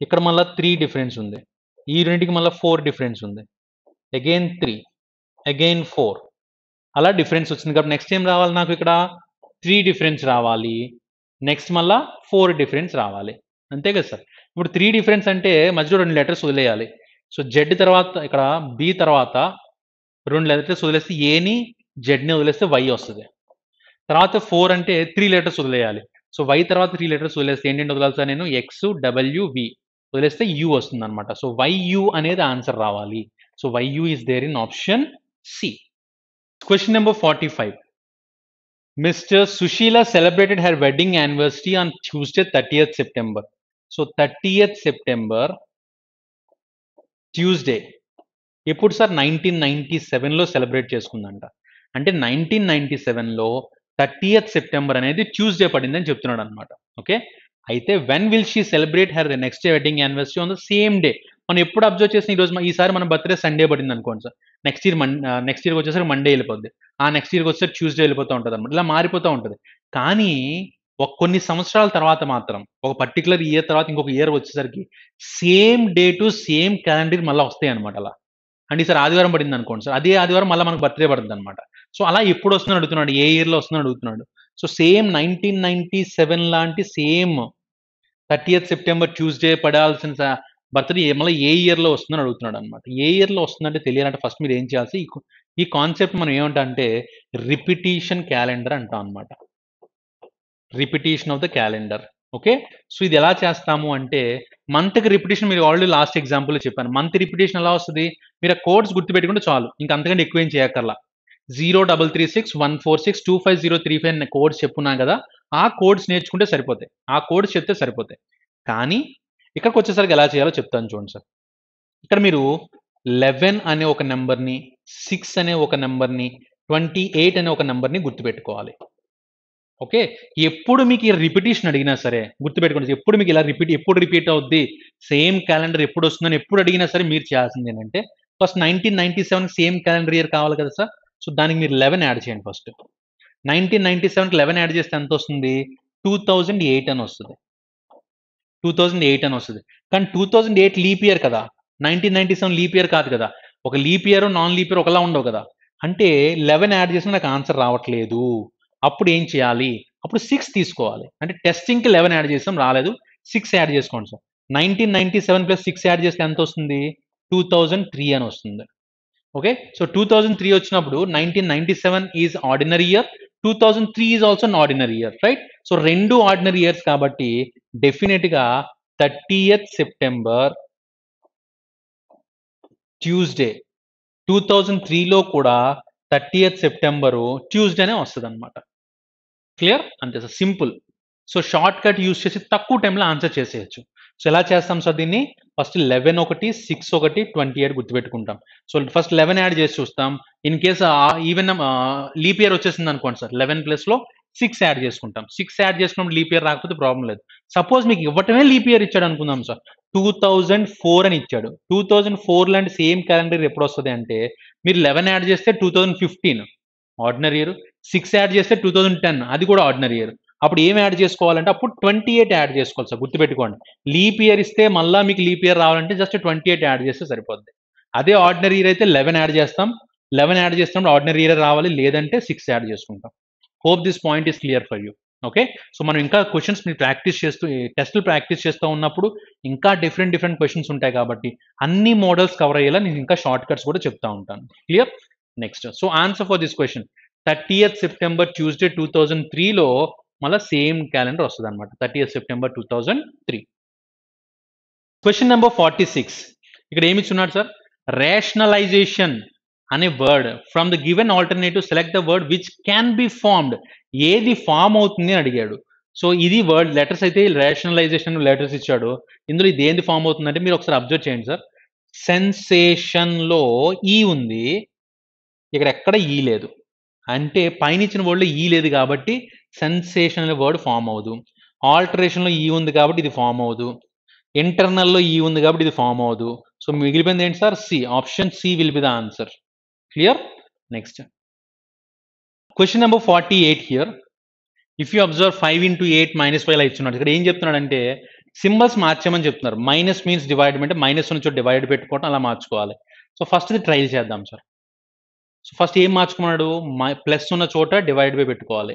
ఇక్కడ మళ్ళీ 3 డిఫరెన్స్ ఉంది. ఈ రెండింటికి మళ్ళీ 4 డిఫరెన్స్ ఉంది. అగైన్ 3, అగైన్ 4, అలా డిఫరెన్స్ వచ్చింది. కాబట్టి నెక్స్ట్ ఏం రావాలి నాకు ఇక్కడ 3 డిఫరెన్స్ రావాలి. నెక్స్ట్ మళ్ళీ 4 డిఫరెన్స్ రావాలి, అంతే కదా సార్. ఇప్పుడు 3 డిఫరెన్స్ అంటే మధ్యలో 2 లెటర్స్ వదిలేయాలి. సో జెడ్ తర్వాత ఇక్కడ బి తర్వాత 2 లెటర్స్ వదిలేస్తే ఏని జెడ్ని వదిలేస్తే వై వస్తుంది. తర్వాత 4 అంటే 3 లెటర్స్ వదిలేయాలి. సో వై తర్వాత 3 లెటర్స్ వదిలేస్తే ఏంటంటే వదలాలి సార్ నేను ఎక్స్ డబ్ల్యూ వి వదిలేస్తే యూ వస్తుంది అనమాట. సో వైయూ అనేది ఆన్సర్ రావాలి. So YU is there in option C. Question number 45. Mr. Sushila celebrated her wedding anniversary on Tuesday 30th September. So 30th September Tuesday ఎప్పుడు సార్ 1997లో సెలబ్రేట్ చేసుకుందంట. అంటే 1997లో 30th September అనేది Tuesday పడిందని చెప్తున్నాడు అనమాట. Okay, అయితే when will she celebrate her next wedding anniversary on the same day. మనం ఎప్పుడు observe చేసిన ఈసారి మన బర్త్డే సండే పడింది అనుకోండి సార్, నెక్స్ట్ ఇయర్ వచ్చేసరికి మండే వెళ్ళిపోద్ది, ఆ నెక్స్ట్ ఇయర్కి వచ్చేసరికి ట్యూస్డే వెళ్ళిపోతూ ఉంటుంది అనమాట. ఇలా మారిపోతూ ఉంటుంది. కానీ కొన్ని సంవత్సరాల తర్వాత మాత్రం ఒక పర్టికులర్ ఇయర్ తర్వాత ఇంకొక ఇయర్ వచ్చేసరికి same day to same calendar మళ్ళీ వస్తాయి అనమాట. అలా అంటే ఈసారి ఆదివారం పడింది అనుకోండి సార్, అదే ఆదివారం మళ్ళీ మనకు బర్త్డే పడుతుంది అనమాట. సో అలా ఎప్పుడు వస్తుందని అడుగుతున్నాడు, ఏ ఇయర్లో వస్తుందని అడుగుతున్నాడు. సో సేమ్ 1997 లాంటి సేమ్ 30th September ట్యూస్డే పడాల్సిన బర్త్డే మళ్ళీ ఏ ఇయర్లో వస్తుందని అడుగుతున్నాడు అనమాట. ఏ ఇయర్లో వస్తుందంటే తెలియాలంటే ఫస్ట్ మీరు ఏం చేయాల్సి ఈ కాన్సెప్ట్ మనం ఏమంటా అంటే రిపిటీషన్ క్యాలెండర్ అంటాం అనమాట. Repetition of the calendar. Okay, so ఇది ఎలా చేస్తాము అంటే మంత్కి రిపిటేషన్, మీరు ఆల్రెడీ లాస్ట్ ఎగ్జాంపుల్లో చెప్పాను. మంత్ రిపిటేషన్ ఎలా వస్తుంది, మీరు ఆ కోడ్స్ గుర్తుపెట్టుకుంటే చాలు, ఇంకా అంతకంటే ఎక్కువ ఏం చేయక్కర్లా. 033614625035 కోడ్స్ చెప్పున్నాం కదా, ఆ కోడ్స్ నేర్చుకుంటే సరిపోతాయి, ఆ కోడ్స్ చెప్తే సరిపోతాయి. కానీ ఇక్కడికి వచ్చేసరికి ఎలా చేయాలో చెప్తాను చూడండి సార్. ఇక్కడ మీరు 11 అనే ఒక నెంబర్ని, 6 అనే ఒక నెంబర్ని, 28 అనే ఒక నెంబర్ని గుర్తుపెట్టుకోవాలి. ఓకే, ఎప్పుడు మీకు ఈ రిపిటేషన్ అడిగినా సరే గుర్తుపెట్టుకోండి, ఎప్పుడు మీకు ఇలా ఎప్పుడు రిపీట్ అవుద్ది, సేమ్ క్యాలెండర్ ఎప్పుడు వస్తుందని ఎప్పుడు అడిగినా సరే మీరు చేయాల్సింది ఏంటంటే ఫస్ట్ 1997 సేమ్ క్యాలెండర్ ఇయర్ కావాలి కదా సార్. సో దానికి మీరు 11 యాడ్ చేయండి. ఫస్ట్ 1997కి 11 యాడ్ చేస్తే ఎంత వస్తుంది 2008 అని వస్తుంది. 2008 అని వస్తుంది. కానీ 2008 లీప్ ఇయర్ కదా, 1997 లీప్ ఇయర్ కాదు కదా. ఒక leap year non leap year ఒకలా ఉండవు కదా. అంటే 11 యాడ్ చేసినా నాకు ఆన్సర్ రావట్లేదు. అప్పుడు ఏం చేయాలి? అప్పుడు 6 తీసుకోవాలి. అంటే టెస్టింగ్‌కి 11 యాడ్ చేసాం రాలేదు. 6 యాడ్ చేసుకోండి సార్. 1997 ప్లస్ 6 యాడ్ చేస్తే ఎంత వస్తుంది? 2003 అని వస్తుంది. ఓకే. సో 2003 వచ్చినప్పుడు 1997 is ordinary year, 2003 is also an ordinary year, right? So రెండు ఆర్డినరీ ఇయర్స్ కాబట్టి డెఫినెట్గా 30th సెప్టెంబర్ ట్యూస్డే 2003లో కూడా 30th సెప్టెంబరు ట్యూస్డేనే వస్తుంది అనమాట. క్లియర్? అంతే sir, simple. So short cut use చేసి తక్కువ టైంలో ఆన్సర్ చేసేయచ్చు. సో ఎలా చేస్తాం సార్ దీన్ని? ఫస్ట్ 11 ఒకటి, 6 ఒకటి, 28 గుర్తుపెట్టుకుంటాం. సో ఫస్ట్ 11 యాడ్ చేసి చూస్తాం. In case even leap year వచ్చేసింది అనుకోండి సార్, 11 ప్లస్లో 6 యాడ్ చేసుకుంటాం. 6 యాడ్ చేసుకున్నప్పుడు లీప్ ఇయర్ రాకపోతే ప్రాబ్లం లేదు. సపోజ్ మీకు ఇవ్వటమే లీప్ ఇయర్ ఇచ్చాడు అనుకుందాం సార్, 2004 అని ఇచ్చాడు. 2004 లాంటి సేమ్ క్యాలెండర్ ఎప్పుడు వస్తుంది అంటే, మీరు 11 యాడ్ చేస్తే 2015 ఆర్డినరీ ఇయర్, 6 యాడ్ చేస్తే 2010 అది కూడా ఆర్డినరీ ఇయర్. అప్పుడు ఏం యాడ్ చేసుకోవాలంటే అప్పుడు 28 యాడ్ చేసుకోవాలి సార్, గుర్తుపెట్టుకోండి. లీప్ ఇయర్ ఇస్తే మళ్ళీ మీకు లీప్ ఇయర్ రావాలంటే జస్ట్ 28 యాడ్ చేస్తే సరిపోద్ది. అదే ఆర్డినరీ ఇయర్ అయితే 11 యాడ్ చేస్తాం. 11 యాడ్ చేస్తున్నప్పుడు ఆర్డినరీ ఇయర్ రావాలి, లేదంటే 6 యాడ్ చేసుకుంటాం. Hope this point is clear for you. Okay. So మనం ఇంకా క్వశ్చన్స్ మీరు ప్రాక్టీస్ చేస్తూ, టెస్టులు ప్రాక్టీస్ చేస్తూ ఉన్నప్పుడు ఇంకా డిఫరెంట్ క్వశ్చన్స్ ఉంటాయి కాబట్టి అన్ని మోడల్స్ కవర్ అయ్యేలా నేను ఇంకా షార్ట్ కట్స్ కూడా చెప్తా ఉంటాను. Clear? Next, so answer for this question 30th September Tuesday 2003లో మళ్ళీ సేమ్ క్యాలెండర్ వస్తుంది అనమాట, 30th సెప్టెంబర్ 2003. Question number 46. ఇక్కడ ఏమి ఇచ్చున్నాడు సార్? రేషనలైజేషన్ అనే word from the given alternative select the word which can be formed. ఏది ఫామ్ అవుతుంది అని అడిగాడు. సో ఇది వర్డ్ లెటర్స్ అయితే రేషనలైజేషన్ లెటర్స్ ఇచ్చాడు. ఇందులో ఇది ఏంది ఫామ్ అవుతుందంటే మీరు ఒకసారి అబ్జర్వ్ చేయండి సార్. సెన్సేషన్లో ఈ ఉంది, ఇక్కడ ఎక్కడ ఈ లేదు. అంటే పైన ఇచ్చిన వర్డ్లో ఈ లేదు కాబట్టి సెన్సేషన్ అనే వర్డ్ ఫామ్ అవ్వదు. ఆల్టరేషన్లో ఈ ఉంది కాబట్టి ఇది ఫామ్ అవ్వదు. ఇంటర్నల్లో ఈ ఉంది కాబట్టి ఇది ఫామ్ అవ్వదు. సో మిగిలిపోయింది ఏంటి sir? C. Option C will be the answer. Clear? Next question number 48 here. If you observe 5 into 8 -5 ఇలా ఇచ్చున్నాడు. ఇక్కడ ఏం చెప్తున్నాడు అంటే సింబల్స్ మార్చామని చెప్తున్నారు. మైనస్ మీన్స్ డివైడ్ అంటే మైనస్ ఉన్న చోట డివైడ్ పెట్టుకోవడం అలా మార్చుకోవాలి. సో ఫస్ట్ ఇది ట్రై చేద్దాం సార్. సో ఫస్ట్ ఏం మార్చుకున్నాడు? ప్లస్ ఉన్న చోట డివైడ్ బై పెట్టుకోవాలి.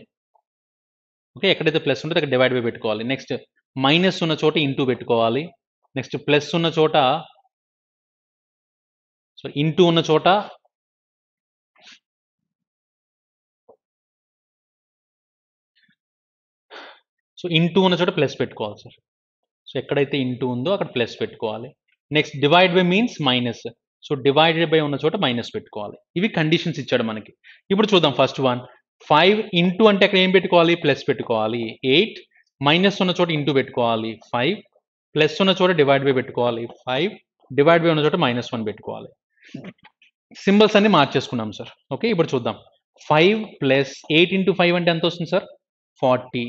ఓకే, ఎక్కడైతే ప్లస్ ఉంటుందో అక్కడ డివైడ్ బై పెట్టుకోవాలి. నెక్స్ట్ మైనస్ ఉన్న చోట ఇంటూ పెట్టుకోవాలి. నెక్స్ట్ ప్లస్ ఉన్న చోట, సో ఇంటూ ఉన్న చోట ప్లస్ పెట్టుకోవాలి సార్. సో ఎక్కడైతే ఇంటూ ఉందో అక్కడ ప్లస్ పెట్టుకోవాలి. Next divide by means minus. So divided by ఉన్న చోట మైనస్ పెట్టుకోవాలి. ఇవి కండిషన్స్ ఇచ్చాడు మనకి. ఇప్పుడు చూద్దాం ఫస్ట్ వన్. 5 ఇంటూ అంటే అక్కడ ఏం పెట్టుకోవాలి? ప్లస్ పెట్టుకోవాలి. 8 మైనస్ ఉన్న చోట ఇంటూ పెట్టుకోవాలి. 5 ప్లస్ ఉన్న చోట డివైడ్ బై పెట్టుకోవాలి. 5 డివైడ్ బై ఉన్న చోట -1 పెట్టుకోవాలి. సింబల్స్ అన్ని మార్చేసుకున్నాం సార్. ఓకే, ఇప్పుడు చూద్దాం. 5 ప్లస్ 8 into 5 అంటే ఎంత వస్తుంది sir? 40.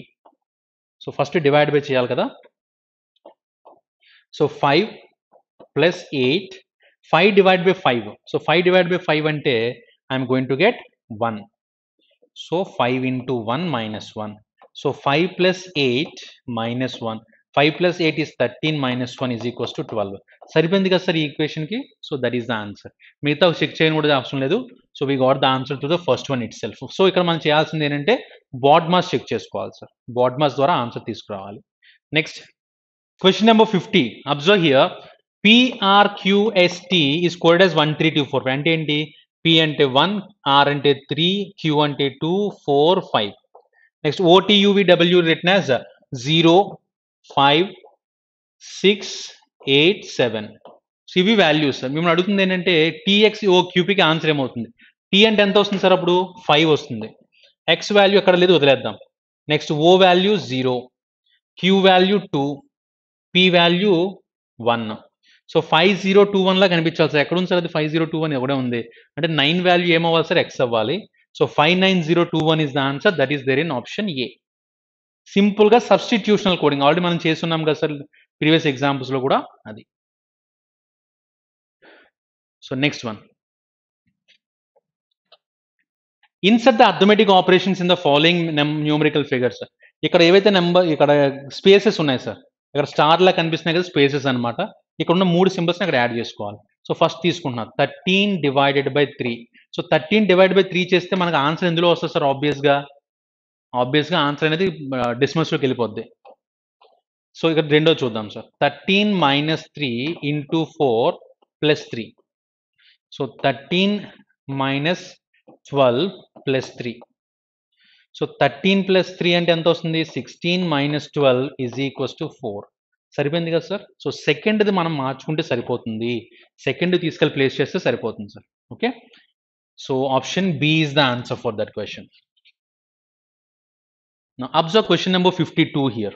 So first divide by చేయాలి కదా. So 5 plus 8, 5 divide by 5. So 5 divide by 5 అంటే I'm going to get 1. So 5 into 1 -1. So 5 plus 8 -1. 5 plus 8 is 13 -1 is equals to 12. సరిపోయింది కదా సార్ ఈ ఈక్వేషన్కి. So that is the answer. మిగతా check చేయని కూడా అవసరం లేదు. So we got the answer to the first one itself. సో ఇక్కడ మనం చేయాల్సింది ఏంటంటే బాడ్ మాస్ చెక్ చేసుకోవాలి సార్. బాడ్ మాస్ ద్వారా ఆన్సర్ తీసుకురావాలి. Next question number 50. Observe here. PRQST is coded as 1 3 2 4 అంటే ఏంటి? P అంటే 1, R అంటే 3, Q అంటే 2, 4, 5. Next OTUVW written as 0, 5, 6, 8, 7. So ఇవి వాల్యూస్. మిమ్మల్ని అడుగుతుంది ఏంటంటే TXOQPకి ఆన్సర్ ఏమవుతుంది? T అంటే ఎంత వస్తుంది సార్? అప్పుడు 5 వస్తుంది. X వాల్యూ ఎక్కడ లేదు, వదిలేద్దాం. Next O value 0, Q value 2, P value 1. So 5021 లా కనిపించాలి సార్. ఎక్కడ ఉంది సార్ అది? 5021 ఎవడే ఉంది అంటే 9 వాల్యూ ఏమవ్వాలి సార్? X అవ్వాలి. So 59021 is the answer. That is there in option A. సింపుల్గా సబ్స్టిట్యూషనల్ కోడింగ్ ఆల్రెడీ మనం చేస్తున్నాం కదా సార్ ప్రీవియస్ ఎగ్జాంపుల్స్లో కూడా అది. So next one. Insert the arithmetic operations in the following numerical figures. ఇక్కడ ఏవైతే నెంబర్, ఇక్కడ స్పేసెస్ ఉన్నాయి సార్, ఇక్కడ స్టార్ లా కనిపిస్తున్నాయి కదా స్పేసెస్ అనమాట. ఇక్కడ ఉన్న 3 సింబల్స్ని అక్కడ యాడ్ చేసుకోవాలి. సో ఫస్ట్ తీసుకుంటున్నా 13 divided by 3. So 13 divide by 3 చేస్తే మనకు ఆన్సర్ ఎందులో వస్తుంది సార్? ఆబ్వియస్గా ఆన్సర్ అనేది డెసిమల్స్లోకి వెళ్ళిపోద్ది. సో ఇక్కడ రెండో చూద్దాం sir. 13 minus 3 into 4 plus 3. So 13 minus 12 plus 3. So 13 plus 3 అంటే ఎంత వస్తుంది? 16 మైనస్ 12 ఈజ్ ఈక్వల్స్ టు 4. సరిపోయింది కదా సార్? సో సెకండ్ది మనం మార్చుకుంటే సరిపోతుంది. సెకండ్ తీసుకెళ్ళి ప్లేస్ చేస్తే సరిపోతుంది sir. Okay, so option B is the answer for that question. Now observe question number 52 here.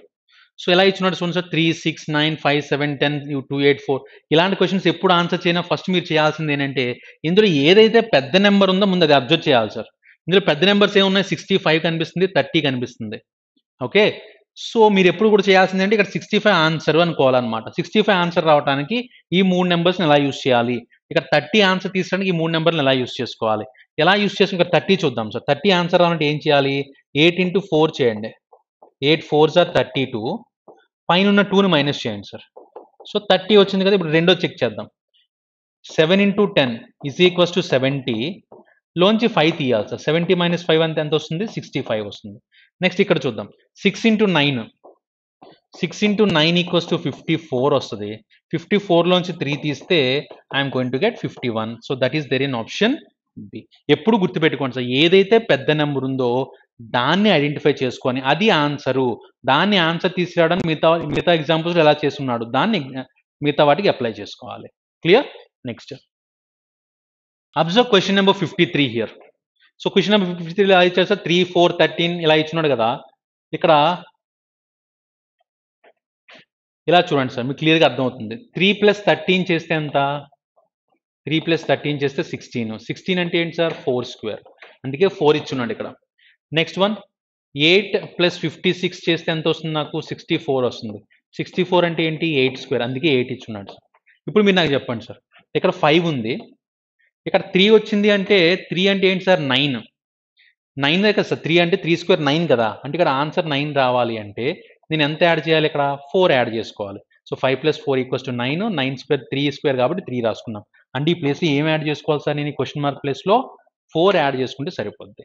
So ఎలా ఇచ్చినాడు చూడండి సార్, 3, 6, 9, 5, 7, 10, 2, 8, 4 ఇలాంటి క్వశ్చన్స్ ఎప్పుడు ఆన్సర్ చేయనా ఫస్ట్ మీరు చేయాల్సింది ఏంటంటే ఇందులో ఏదైతే పెద్ద నెంబర్ ఉందో ముందు అది అబ్జర్వ్ చేయాలి సార్. ఇందులో పెద్ద నెంబర్స్ ఏమున్నాయి? 65 కనిపిస్తుంది, 30 కనిపిస్తుంది. ఓకే, సో మీరు ఎప్పుడు కూడా చేయాల్సింది అంటే ఇక్కడ 65 ఆన్సర్ అనుకోవాలన్నమాట. 65 ఆన్సర్ రావడానికి ఈ 3 నెంబర్స్ని ఎలా యూస్ చేయాలి, ఇక్కడ 30 ఆన్సర్ తీసడానికి ఈ 3 నెంబర్లు ఎలా యూస్ చేసుకోవాలి. ఎలా యూస్ చేసి ఇక్కడ 30 చూద్దాం సార్. 30 ఆన్సర్ రావాలంటే ఏం చేయాలి? 8 ఇంటూ 4 చేయండి. 8 4s are 32. పైన ఉన్న 2ని మైనస్ చేయండి సార్. సో 30 వచ్చింది కదా. ఇప్పుడు రెండో చెక్ చేద్దాం. 7 ఇంటూ 10 ఈజ్ ఈక్వల్స్ టు 70. లోంచి 5 తీయాలి సార్. 70 మైనస్ 5 అంటే ఎంత వస్తుంది? 65 వస్తుంది. నెక్స్ట్ ఇక్కడ చూద్దాం. 6 ఇంటూ 9 ఈక్వల్స్ టు 54 వస్తుంది. 54 లోంచి 3 తీస్తే I'm going to get 51. So that is there in option B. ఎప్పుడు గుర్తుపెట్టుకోండి సార్, ఏదైతే పెద్ద నెంబర్ ఉందో దాన్ని ఐడెంటిఫై చేసుకొని అది ఆన్సరు, దాన్ని ఆన్సర్ తీసుకురావడానికి మిగతా ఎగ్జాంపుల్స్ ఎలా చేస్తున్నాడు దాన్ని మిగతా వాటికి అప్లై చేసుకోవాలి. Clear? Next observe question number 53 here. So question number 53 ఎలా ఇచ్చారు సార్? 3, 4, 13 ఇలా ఇచ్చినాడు కదా. ఇక్కడ ఇలా చూడండి సార్, మీకు క్లియర్గా అర్థమవుతుంది. 3 + 13 చేస్తే ఎంత? 3 + 13 చేస్తే 16. 16 అంటే ఏంటి సార్? 4 స్క్వేర్. అందుకే 4 ఇచ్చున్నాడు ఇక్కడ. నెక్స్ట్ వన్ 8 + 56 చేస్తే ఎంత వస్తుంది? నాకు 64 వస్తుంది. 64 అంటే ఏంటి? 8 స్క్వేర్. అందుకే 8 ఇచ్చున్నాడు సార్. ఇప్పుడు మీరు నాకు చెప్పండి సార్, ఇక్కడ 5 ఉంది, ఇక్కడ 3 వచ్చింది అంటే 3 అంటే ఏంటి సార్? 9. 9 కదా సార్. 3 అంటే 3 స్క్వేర్ 9 కదా. అంటే ఇక్కడ ఆన్సర్ 9 రావాలి అంటే నేను ఎంత యాడ్ చేయాలి? ఇక్కడ 4 యాడ్ చేసుకోవాలి. సో 5 + 4 = 9. 9 స్క్వేర్ 3 స్క్వేర్ కాబట్టి 3 రాసుకున్నాం. అంటే ఈ ప్లేస్లో ఏం యాడ్ చేసుకోవాలి సార్? నేను ఈ క్వశ్చన్ మార్క్ ప్లేస్లో 4 యాడ్ చేసుకుంటే సరిపోద్ది.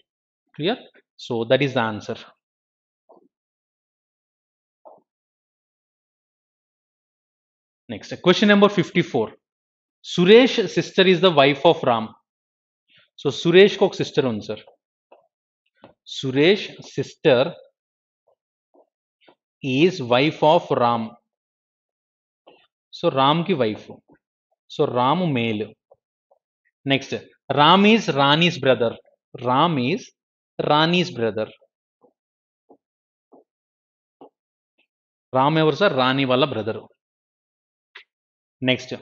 Clear? So that is the answer. Next question number 54. Suresh sister is the wife of Ram. So సురేష్కి ఒక సిస్టర్ ఉంది sir. Suresh sister is wife of Ram. So రామ్కి wife. So Ramu male. Next Ram is Rani's brother. Ram is Rani's brother. Ram ఎవరు sir? Rani వాళ్ళ brother. Next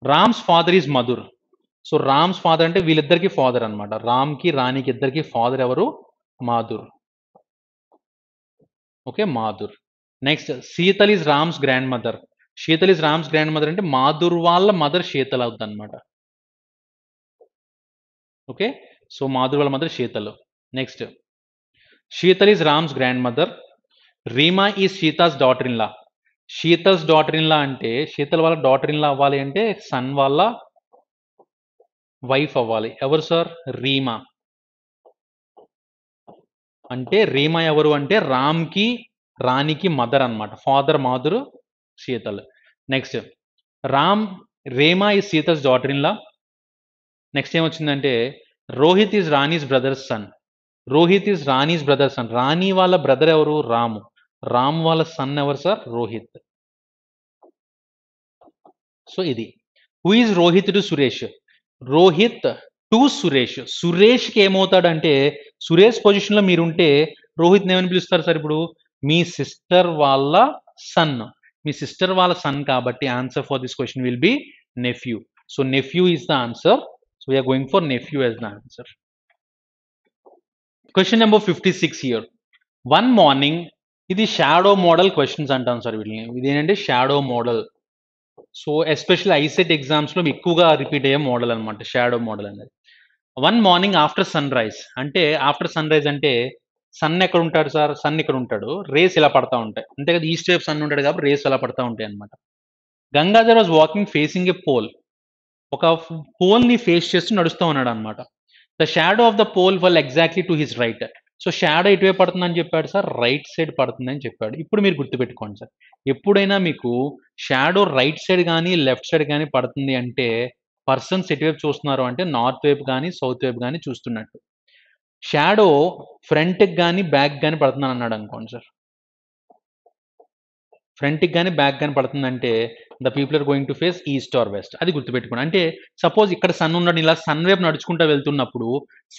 Ram's father is Madhur. So Ram's father అంటే వీళ్ళిద్దరికి father అనమాట. రామ్కి రాణికి ఇద్దరికి ఫాదర్ ఎవరు? Madhur. Okay, Madhur. Next Sheetal is Ram's grand mother. Sheetal is Ram's grand mother అంటే మాధుర్ వాళ్ళ మదర్ శీతల్ అవుతుంది అనమాట. ఓకే, సో మాధుర్ వాళ్ళ mother Sheetal. Next Sheetal is Ram's grandmother. Reema is Sita's daughter in law. Sheetal's daughter in law అంటే శీతల్ వాళ్ళ డాటర్ ఇన్ లా అవ్వాలి అంటే సన్ వాళ్ళ వైఫ్ అవ్వాలి. ఎవరు సార్? రీమా. అంటే రీమా ఎవరు అంటే రామ్కి రాణికి మదర్ అనమాట. Father Madhur, Sheetal. Next Rema is Sheetal's daughter in law. Next ఏమొచ్చిందంటే Rohit is Rani's brother's son. Rohit is Rani's brother son. Rani వాళ్ళ బ్రదర్ ఎవరు? రాము. రామ్ వాళ్ళ సన్ ఎవరు సార్? రోహిత్. సో ఇది who is Rohit to Suresh. Rohit to Suresh. సురేష్కి ఏమవుతాడంటే సురేష్ పొజిషన్లో మీరుంటే రోహిత్ని ఏమని పిలుస్తారు సార్? ఇప్పుడు మీ సిస్టర్ వాళ్ళ సన్. మీ సిస్టర్ వాళ్ళ సన్ కాబట్టి answer for this question will be nephew. So nephew is the answer. So we're going for nephew as the answer. Question number 56 here. One morning, ఇది షాడో మోడల్ క్వశ్చన్స్ అంటాం sir వీటిని. ఇది ఏంటంటే shadow model. So especially ICET ఎగ్జామ్స్లో ఎక్కువగా repeat అయ్యే model అనమాట shadow model అనేది. One morning after sunrise అంటే ఆఫ్టర్ సన్ రైజ్ అంటే సన్ ఎక్కడ ఉంటాడు సార్? సన్ ఇక్కడ ఉంటాడు. రేస్ ఇలా పడతా ఉంటాయి అంతే కదా. ఈస్ట్ వైపు సన్ ఉంటాడు కాబట్టి రేస్ ఎలా పడతా ఉంటాయి అనమాట. Gangadhar was walking facing a pole. ఒక పోల్ ని ఫేస్ చేస్తూ నడుస్తూ ఉన్నాడు అనమాట. The shadow of the pole fell exactly to his right. So shadow ఎటువైపు పడుతుందని చెప్పాడు సార్, రైట్ సైడ్ పడుతుందని చెప్పాడు. ఇప్పుడు మీరు గుర్తుపెట్టుకోండి సార్, ఎప్పుడైనా మీకు షాడో రైట్ సైడ్ కానీ లెఫ్ట్ సైడ్ కానీ పడుతుంది అంటే పర్సన్స్ ఎటువైపు చూస్తున్నారు అంటే నార్త్ వైపు కానీ సౌత్ వైపు కానీ చూస్తున్నట్టు. షాడో ఫ్రంట్కి కానీ బ్యాక్ కానీ పడుతుందని అన్నాడు అనుకోండి సార్, ఫ్రంట్కి కానీ బ్యాక్ కానీ పడుతుందంటే the people are going to face east or west. అది గుర్తుపెట్టుకోండి. అంటే సపోజ్ ఇక్కడ సన్ ఉన్నాడు, ఇలా సన్ వైపు నడుచుకుంటూ వెళ్తున్నప్పుడు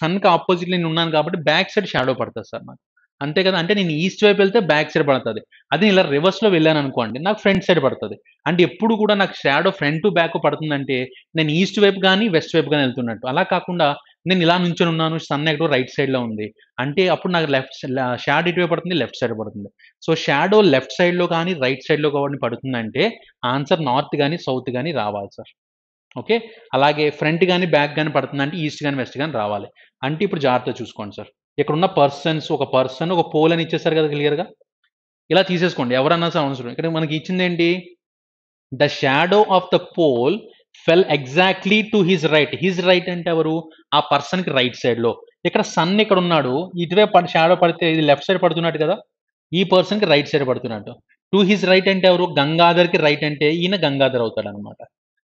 సన్కి ఆపోజిట్ నేను ఉన్నాను కాబట్టి బ్యాక్ సైడ్ షాడో పడుతుంది సార్ నాకు, అంతే కదా. అంటే నేను ఈస్ట్ వైపు వెళ్తే బ్యాక్ సైడ్ పడుతుంది, అదే ఇలా రివర్స్లో వెళ్ళాను అనుకోండి నాకు ఫ్రంట్ సైడ్ పడుతుంది. అంటే ఎప్పుడు కూడా నాకు షాడో ఫ్రంట్ బ్యాక్ పడుతుందంటే నేను ఈస్ట్ వైపు కానీ వెస్ట్ వైపు కానీ వెళ్తున్నట్టు. అలా కాకుండా నేను ఇలా నుంచొని ఉన్నాను, సన్ ఎక్కడో రైట్ సైడ్లో ఉంది అంటే అప్పుడు నాకు షాడో ఇటువైపు పడుతుంది, లెఫ్ట్ సైడ్ పడుతుంది. సో షాడో లెఫ్ట్ సైడ్లో కానీ రైట్ సైడ్లో కానీ పడుతుందంటే ఆన్సర్ నార్త్ కానీ సౌత్ కానీ రావాలి సార్. ఓకే, అలాగే ఫ్రంట్ కానీ బ్యాక్ కానీ పడుతుందంటే ఈస్ట్ కానీ వెస్ట్ కానీ రావాలి. అంటే ఇప్పుడు జాగ్రత్తగా చూసుకోండి సార్, ఇక్కడ ఉన్న పర్సన్స్, ఒక పర్సన్ ఒక పోల్ అని ఇచ్చేసారు కదా క్లియర్గా, ఇలా తీసేసుకోండి ఎవరన్నా సార్ అవసరం. ఇక్కడ మనకి ఇచ్చింది ఏంటి, the shadow of the pole fell exactly to his right. His right అంటే ఎవరు, ఆ పర్సన్కి రైట్ సైడ్లో. ఇక్కడ సన్ ఇక్కడ ఉన్నాడు, ఇటువైపు షాడో పడితే ఇది లెఫ్ట్ సైడ్ పడుతున్నట్టు కదా, ఈ పర్సన్కి రైట్ సైడ్ పడుతున్నట్టు. టు హిజ్ రైట్ అంటే ఎవరు, గంగాధర్కి రైట్ అంటే ఈయన గంగాధర్ అవుతాడు అనమాట.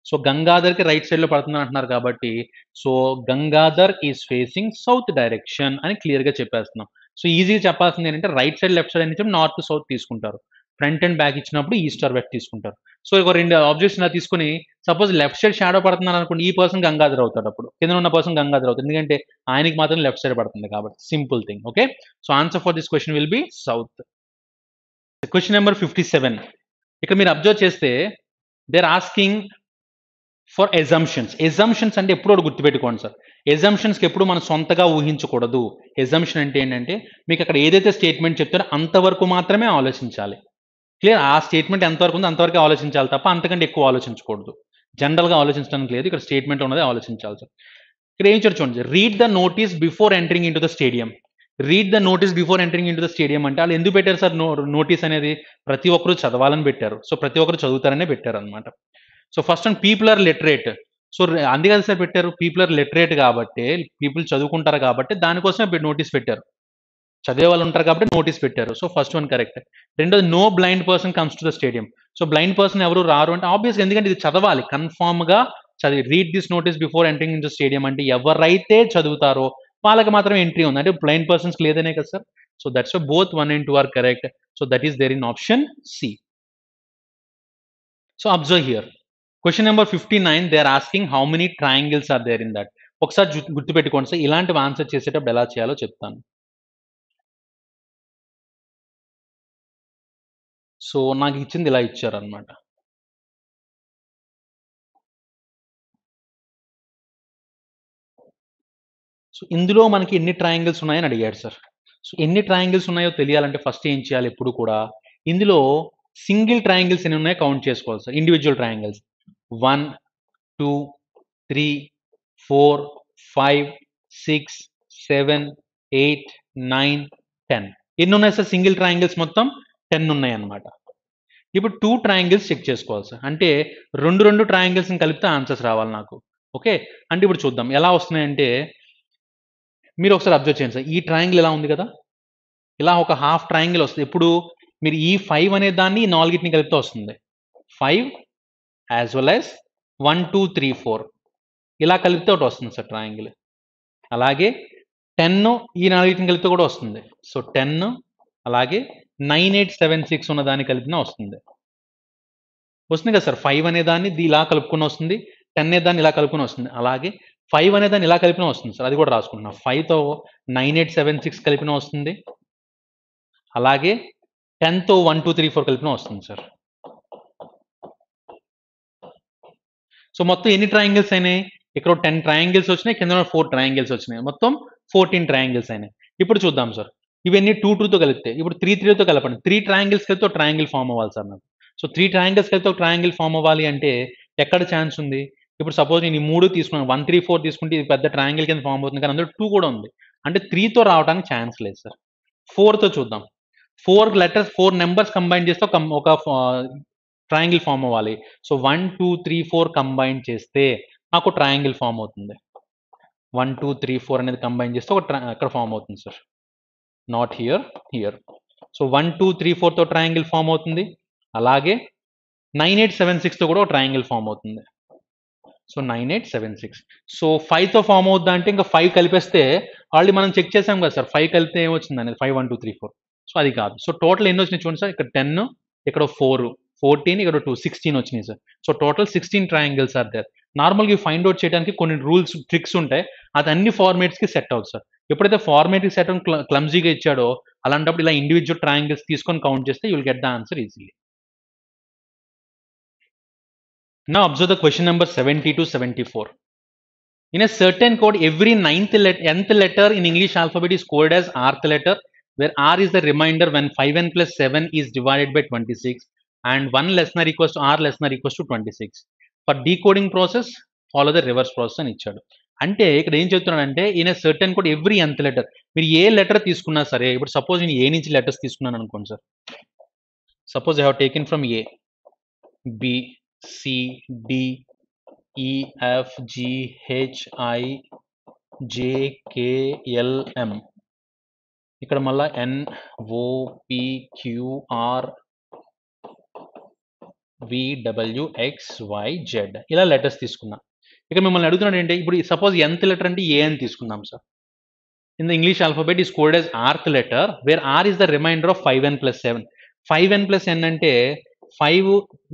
సో గంగాధర్కి రైట్ సైడ్లో పడుతుంది అంటున్నారు కాబట్టి so Gangadhar is facing south direction అని క్లియర్గా చెప్పేస్తున్నాం. సో ఈజీగా చెప్పాల్సింది ఏంటంటే రైట్ సైడ్ లెఫ్ట్ సైడ్ అని నార్త్ సౌత్ తీసుకుంటారు, ఫ్రంట్ అండ్ బ్యాక్ ఇచ్చినప్పుడు ఈస్ట్ ఆర్ వెస్ట్ తీసుకుంటారు. సో ఒక రెండు ఆబ్జెక్ట్స్ ఇలా తీసుకుని సపోజ్ లెఫ్ట్ సైడ్ షాడో పడుతున్నారు అనుకోండి, ఈ పర్సన్ గంగాధర్ అవుతాడు, అప్పుడు కింద ఉన్న పర్సన్ గంగాధర్ అవుతాడు, ఎందుకంటే ఆయనకి మాత్రం లెఫ్ట్ సైడ్ పడుతుంది కాబట్టి. Simple thing. Okay, so answer for this question will be south. Question number 57. ఇక్కడ మీరు అబ్జర్వ్ చేస్తే they are asking for assumptions. Assumptions అంటే ఎప్పుడు గుర్తుపెట్టుకోండి సార్, ఎజంప్షన్స్కి ఎప్పుడు మనం సొంతగా ఊహించకూడదు. ఎజంప్షన్ అంటే ఏంటంటే మీకు అక్కడ ఏదైతే స్టేట్మెంట్ చెప్తారో అంతవరకు మాత్రమే ఆలోచించాలి. క్లియర్, ఆ స్టేట్మెంట్ ఎంతవరకు ఉందో అంతవరకు ఆలోచించాలి తప్ప అంతకంటే ఎక్కువ ఆలోచించకూడదు. జనరల్గా ఆలోచించడానికి లేదు, ఇక్కడ స్టేట్మెంట్ ఉన్నది ఆలోచించాలి సార్. ఇక్కడ ఏం చూడండి, read the notice before entering in to the stadium. Read the notice before entering in to the stadium అంటే వాళ్ళు ఎందుకు పెట్టారు సార్ నోటీస్ అనేది, ప్రతి ఒక్కరు చదవాలని పెట్టారు. సో ప్రతి ఒక్కరు చదువుతారనే పెట్టారు అనమాట. So first one people are literate. So అందుకే కదా సార్ పెట్టారు, పీపుల్ ఆర్ లిటరేట్ కాబట్టి పీపుల్ చదువుకుంటారు కాబట్టి దానికోసమే నోటీస్ పెట్టారు, చదివే వాళ్ళు ఉంటారు కాబట్టి నోటీస్ పెట్టారు. So first one correct. రెండోది no blind person comes to the stadium. So blind person ఎవరు రారు అంటే ఆబ్వియస్గా, ఎందుకంటే ఇది చదవాలి కన్ఫామ్గా చదివి. Read this notice before entering in the stadium అంటే ఎవరైతే చదువుతారో వాళ్ళకి మాత్రం ఎంట్రీ ఉంది, అంటే బ్లైండ్ పర్సన్స్ లేదనే కదా sir. So that's both 1 and 2 are correct. So that is there in option C. So observe here question number 59. They are asking how many triangles are there in that. ఒకసారి గుర్తుపెట్టుకోండి sir, ఇలాంటివి answer చేసేటప్పుడు ఎలా చేయాలో చెప్తాను. So నాకు ఇచ్చింది ఇలా ఇచ్చారనమాట. సో ఇందులో మనకి ఎన్ని ట్రయాంగిల్స్ ఉన్నాయని అడిగాడు సార్. సో ఎన్ని ట్రయాంగిల్స్ ఉన్నాయో తెలియాలంటే ఫస్ట్ ఏం చేయాలి, ఎప్పుడు కూడా ఇందులో సింగిల్ ట్రయాంగిల్స్ ఎన్ని ఉన్నాయో కౌంట్ చేసుకోవాలి సార్, ఇండివిజువల్ ట్రయాంగిల్స్. 1 2 3 4 5 6 7 8 9 10. ఎన్ని ఉన్నాయి సార్ సింగిల్ ట్రయాంగిల్స్, మొత్తం 10 ఉన్నాయి అన్నమాట. ఇప్పుడు 2 ట్రయాంగిల్స్ చెక్ చేసుకోవాలి సార్, అంటే రెండు ట్రయాంగిల్స్ని కలిపితే ఆన్సర్స్ రావాలి నాకు. ఓకే, అంటే ఇప్పుడు చూద్దాం ఎలా వస్తున్నాయంటే మీరు ఒకసారి అబ్జర్వ్ చేయండి సార్, ఈ ట్రయాంగిల్ ఎలా ఉంది కదా, ఇలా ఒక హాఫ్ ట్రయాంగిల్ వస్తుంది. ఇప్పుడు మీరు ఈ 5 అనే దాన్ని ఈ నాలుగిటిని కలిపితే వస్తుంది 5 యాజ్ వెల్ యాజ్ 1 2 3 4 ఇలా కలిపితే ఒకటి వస్తుంది సార్ ట్రయాంగిల్. అలాగే 10 ఈ నాలుగిటిని కలిపితే కూడా వస్తుంది. సో 10 అలాగే 9 8 7 6 ఉన్న దాన్ని కలిపినా వస్తుంది కదా సార్. 5 అనే దాన్ని ఇలా కలుపుకుని వస్తుంది, 10 అనే దాన్ని ఇలా కలుపుకుని వస్తుంది, అలాగే 5 అనే దాన్ని ఇలా కలిపినా వస్తుంది సార్, అది కూడా రాసుకుంటున్నాం. 5తో 9 8 7 6 కలిపినా వస్తుంది, అలాగే 10తో 1 2 3 4 కలిపినా వస్తుంది సార్. సో మొత్తం ఎన్ని ట్రయాంగిల్స్ అయినాయి, ఇక్కడ 10 ట్రయాంగిల్స్ వచ్చినాయి, కింద 4 ట్రయాంగిల్స్ వచ్చినాయి, మొత్తం 14 ట్రయాంగిల్స్ అయినాయి. ఇప్పుడు చూద్దాం సార్, ఇవన్నీ 2 2తో కలిపితే ఇప్పుడు 3 3తో కలపండి. 3 ట్రయాంగిల్స్ కలిపితే ఒక ట్రయాంగిల్ ఫామ్ అవ్వాలి సార్ నాకు. సో 3 ట్రయాంగిల్స్ కలిపితే ఒక ట్రయాంగిల్ ఫామ్ అవ్వాలి అంటే ఎక్కడ ఛాన్స్ ఉంది, ఇప్పుడు సపోజ్ నేను ఈ 3 తీసుకున్నాను, 1 3 4 తీసుకుంటే ఇది పెద్ద ట్రయాంగిల్ కింద ఫామ్ అవుతుంది, కానీ అందులో 2 కూడా ఉంది, అంటే 3తో రావడానికి ఛాన్స్ లేదు సార్. 4తో చూద్దాం. 4 నెంబర్స్ కంబైన్ చేస్తే ఒక ట్రయాంగిల్ ఫామ్ అవ్వాలి. సో 1 2 3 4 కంబైన్ చేస్తే నాకు ట్రయాంగిల్ ఫామ్ అవుతుంది. 1 2 3 4 అనేది కంబైన్ చేస్తే అక్కడ ఫామ్ అవుతుంది sir. Not here, here. So 1 2 3 4తో ట్రయాంగిల్ ఫామ్ అవుతుంది. అలాగే 9 8 7 6తో కూడా ఒక ట్రయాంగిల్ ఫామ్ అవుతుంది. సో 9 8 7 6. సో 5తో ఫామ్ అవుద్దా అంటే ఇంకా 5 కలిపేస్తే ఆల్రెడీ మనం చెక్ చేసాం కదా సార్, 5 కలిపితే ఏమొచ్చింది అనేది 5 1 2 3 4. సో అది కాదు. సో టోటల్ ఎన్ని వచ్చినాయి చూడండి సార్, ఇక్కడ 10, ఇక్కడ 4, 14, ఇక్కడ 2, 16 వచ్చినాయి sir. So total 16 triangles are there. నార్మల్గా ఫైండ్ అవుట్ చేయడానికి కొన్ని రూల్స్, ట్రిక్స్ ఉంటాయి. అది అన్ని ఫార్మేట్స్కి సెట్ అవుతుంది సార్. ఎప్పుడైతే ఫార్మేట్కి సెట్ అవుతుంది క్లమ్జీగా ఇచ్చాడో అలాంటప్పుడు ఇలా ఇండివిజువల్ ట్రయాంగిల్స్ తీసుకొని కౌంట్ చేస్తే you will get the answer easily. Now observe the question number 70 to 74. In a certain code, every nth letter in English alphabet is coded as rth letter, where r is the remainder when 5n plus 7 is divided by 26 and 1 less than or equals to r less than or equals to 26. For decoding process, follow the reverse process అని ఇచ్చాడు. అంటే ఇక్కడ ఏం చెప్తున్నాడంటే in a certain code every nth letter, మీరు ఏ letter తీసుకున్నా సరే, ఇప్పుడు సపోజ్ నేను ఏ నుంచి లెటర్స్ తీసుకున్నాను అనుకోండి sir. Suppose I have taken from A, B, C, D, E, F, G, H, I, J, K, L, M. ఇక్కడ మళ్ళా N, O, P, Q, R, V, W, X, Y, Z ఇలా letters తీసుకున్నా. ఇక్కడ మిమ్మల్ని అడుగుతున్నాడు ఏంటి, ఇప్పుడు సపోజ్ nth లెటర్ అంటే ఏ అని తీసుకుందాం sir. In the English alphabet is coded as rth లెటర్, where R is the reminder of 5n plus 7. 5n plus n అంటే 5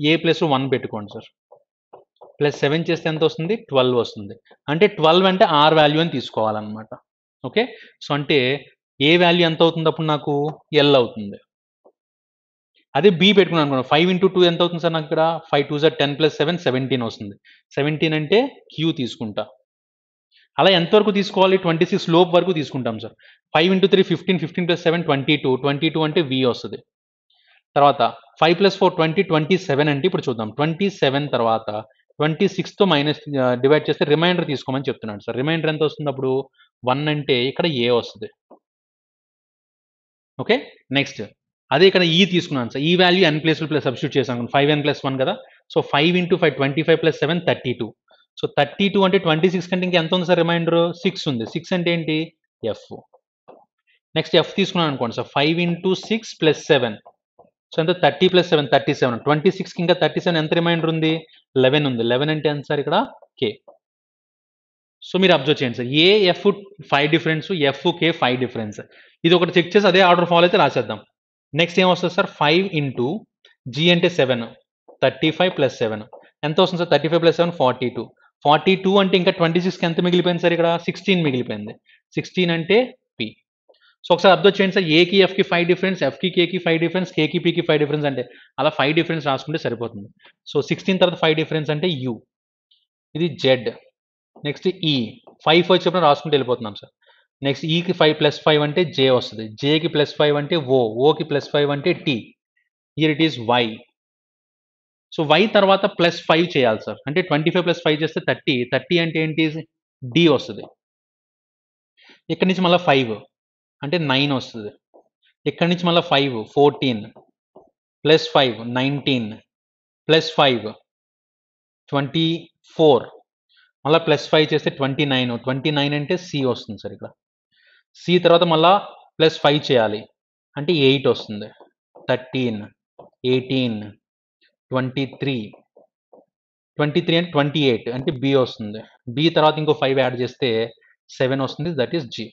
ఏ ప్లస్ 1 పెట్టుకోండి సార్, ప్లస్ 7 చేస్తే ఎంత వస్తుంది, 12 వస్తుంది. అంటే 12 అంటే ఆర్ వాల్యూ అని తీసుకోవాలన్నమాట. ఓకే, సో అంటే ఏ వాల్యూ ఎంత అవుతుంది అప్పుడు నాకు, ఎల్ అవుతుంది. అదే బి పెట్టుకున్నాను అనుకోండి, 5 into 2 ఎంత అవుతుంది సార్ నాకు ఇక్కడ, 5 2 10 plus 7 17 వస్తుంది. 17 అంటే క్యూ తీసుకుంటా. అలా ఎంతవరకు తీసుకోవాలి, 26 లోపు వరకు తీసుకుంటాం సార్. 5 into 3 15, 15 plus 7 22, 22 అంటే వి వస్తుంది. తర్వాత 5 plus 4 20, 27 అంటే ఇప్పుడు చూద్దాం. 27 తర్వాత 26తో మైనస్ డివైడ్ చేస్తే రిమైండర్ తీసుకోమని చెప్తున్నాడు సార్. రిమైండర్ ఎంత వస్తుంది అప్పుడు, 1 అంటే ఇక్కడ ఏ వస్తుంది. ఓకే, నెక్స్ట్ అదే ఇక్కడ ఈ తీసుకున్నాను సార్. ఈ value n place plus substitute చేసాను, 5n plus 1 కదా. So 5 into 5 25 plus 7 32. సో 32 అంటే 26 కంటే ఇంకా ఎంత ఉంది సార్ రిమైండర్, 6 ఉంది. 6 అంటే ఏంటి, ఎఫ్. నెక్స్ట్ ఎఫ్ తీసుకున్నాను అనుకోండి సార్, 5 into 6 plus 7. సో ఎంత, 30 plus 7 37. 26కి ఇంకా 37 ఎంత రిమైండర్ ఉంది, 11 ఉంది. 11 అంటే ఎంత సార్ ఇక్కడ, కే. సో మీరు అబ్జర్వ్ చేయండి sir, A F 5 difference, F K 5 difference. ఇది ఒకటి చెక్ చేసి అదే ఆర్డర్ ఫాలో అయితే రాసేద్దాం. నెక్స్ట్ ఏం వస్తుంది సార్, 5 into జీ అంటే 7, 35 plus 7 ఎంత వస్తుంది సార్, 35 plus 7 42. 42 అంటే ఇంకా 26కి ఎంత మిగిలిపోయింది సార్ ఇక్కడ, 16 మిగిలిపోయింది. 16 అంటే పి. సో ఒకసారి అబ్జర్వ్ చేయండి సార్, ఏకి ఎఫ్కి 5 డిఫరెన్స్, ఎఫ్కి కేకి 5 డిఫరెన్స్, కేకి పీకి 5 డిఫరెన్స్, అంటే అలా 5 డిఫరెన్స్ రాసుకుంటే సరిపోతుంది. సో 16 తర్వాత 5 డిఫరెన్స్ అంటే యూ, ఇది జెడ్. నెక్స్ట్ ఈ 5 వచ్చినప్పుడు రాసుకుంటూ వెళ్ళిపోతున్నాం సార్. నెక్స్ట్ ఈకి 5 plus 5 అంటే జే వస్తుంది, జేకి ప్లస్ 5 అంటే ఓ, ఓకి ప్లస్ 5 అంటే T, here it is Y. So Y తర్వాత ప్లస్ 5 చేయాలి సార్, అంటే 25 plus 5 చేస్తే 30. 30 అంటే ఏంటి, డి వస్తుంది. ఇక్కడి నుంచి మళ్ళీ 5 అంటే 9 వస్తుంది. ఇక్కడి నుంచి మళ్ళీ 5 14 ప్లస్ 5 19 ప్లస్ 5 24, మళ్ళీ ప్లస్ 5 చేస్తే 29. 29 అంటే సి వస్తుంది సార్. ఇక్కడ సి తర్వాత మళ్ళీ ప్లస్ 5 చేయాలి అంటే 8 వస్తుంది. 13 18 23 23 అంటే 28 అంటే బి వస్తుంది. బి తర్వాత ఇంకో 5 యాడ్ చేస్తే 7 వస్తుంది, దట్ ఈస్ జీ.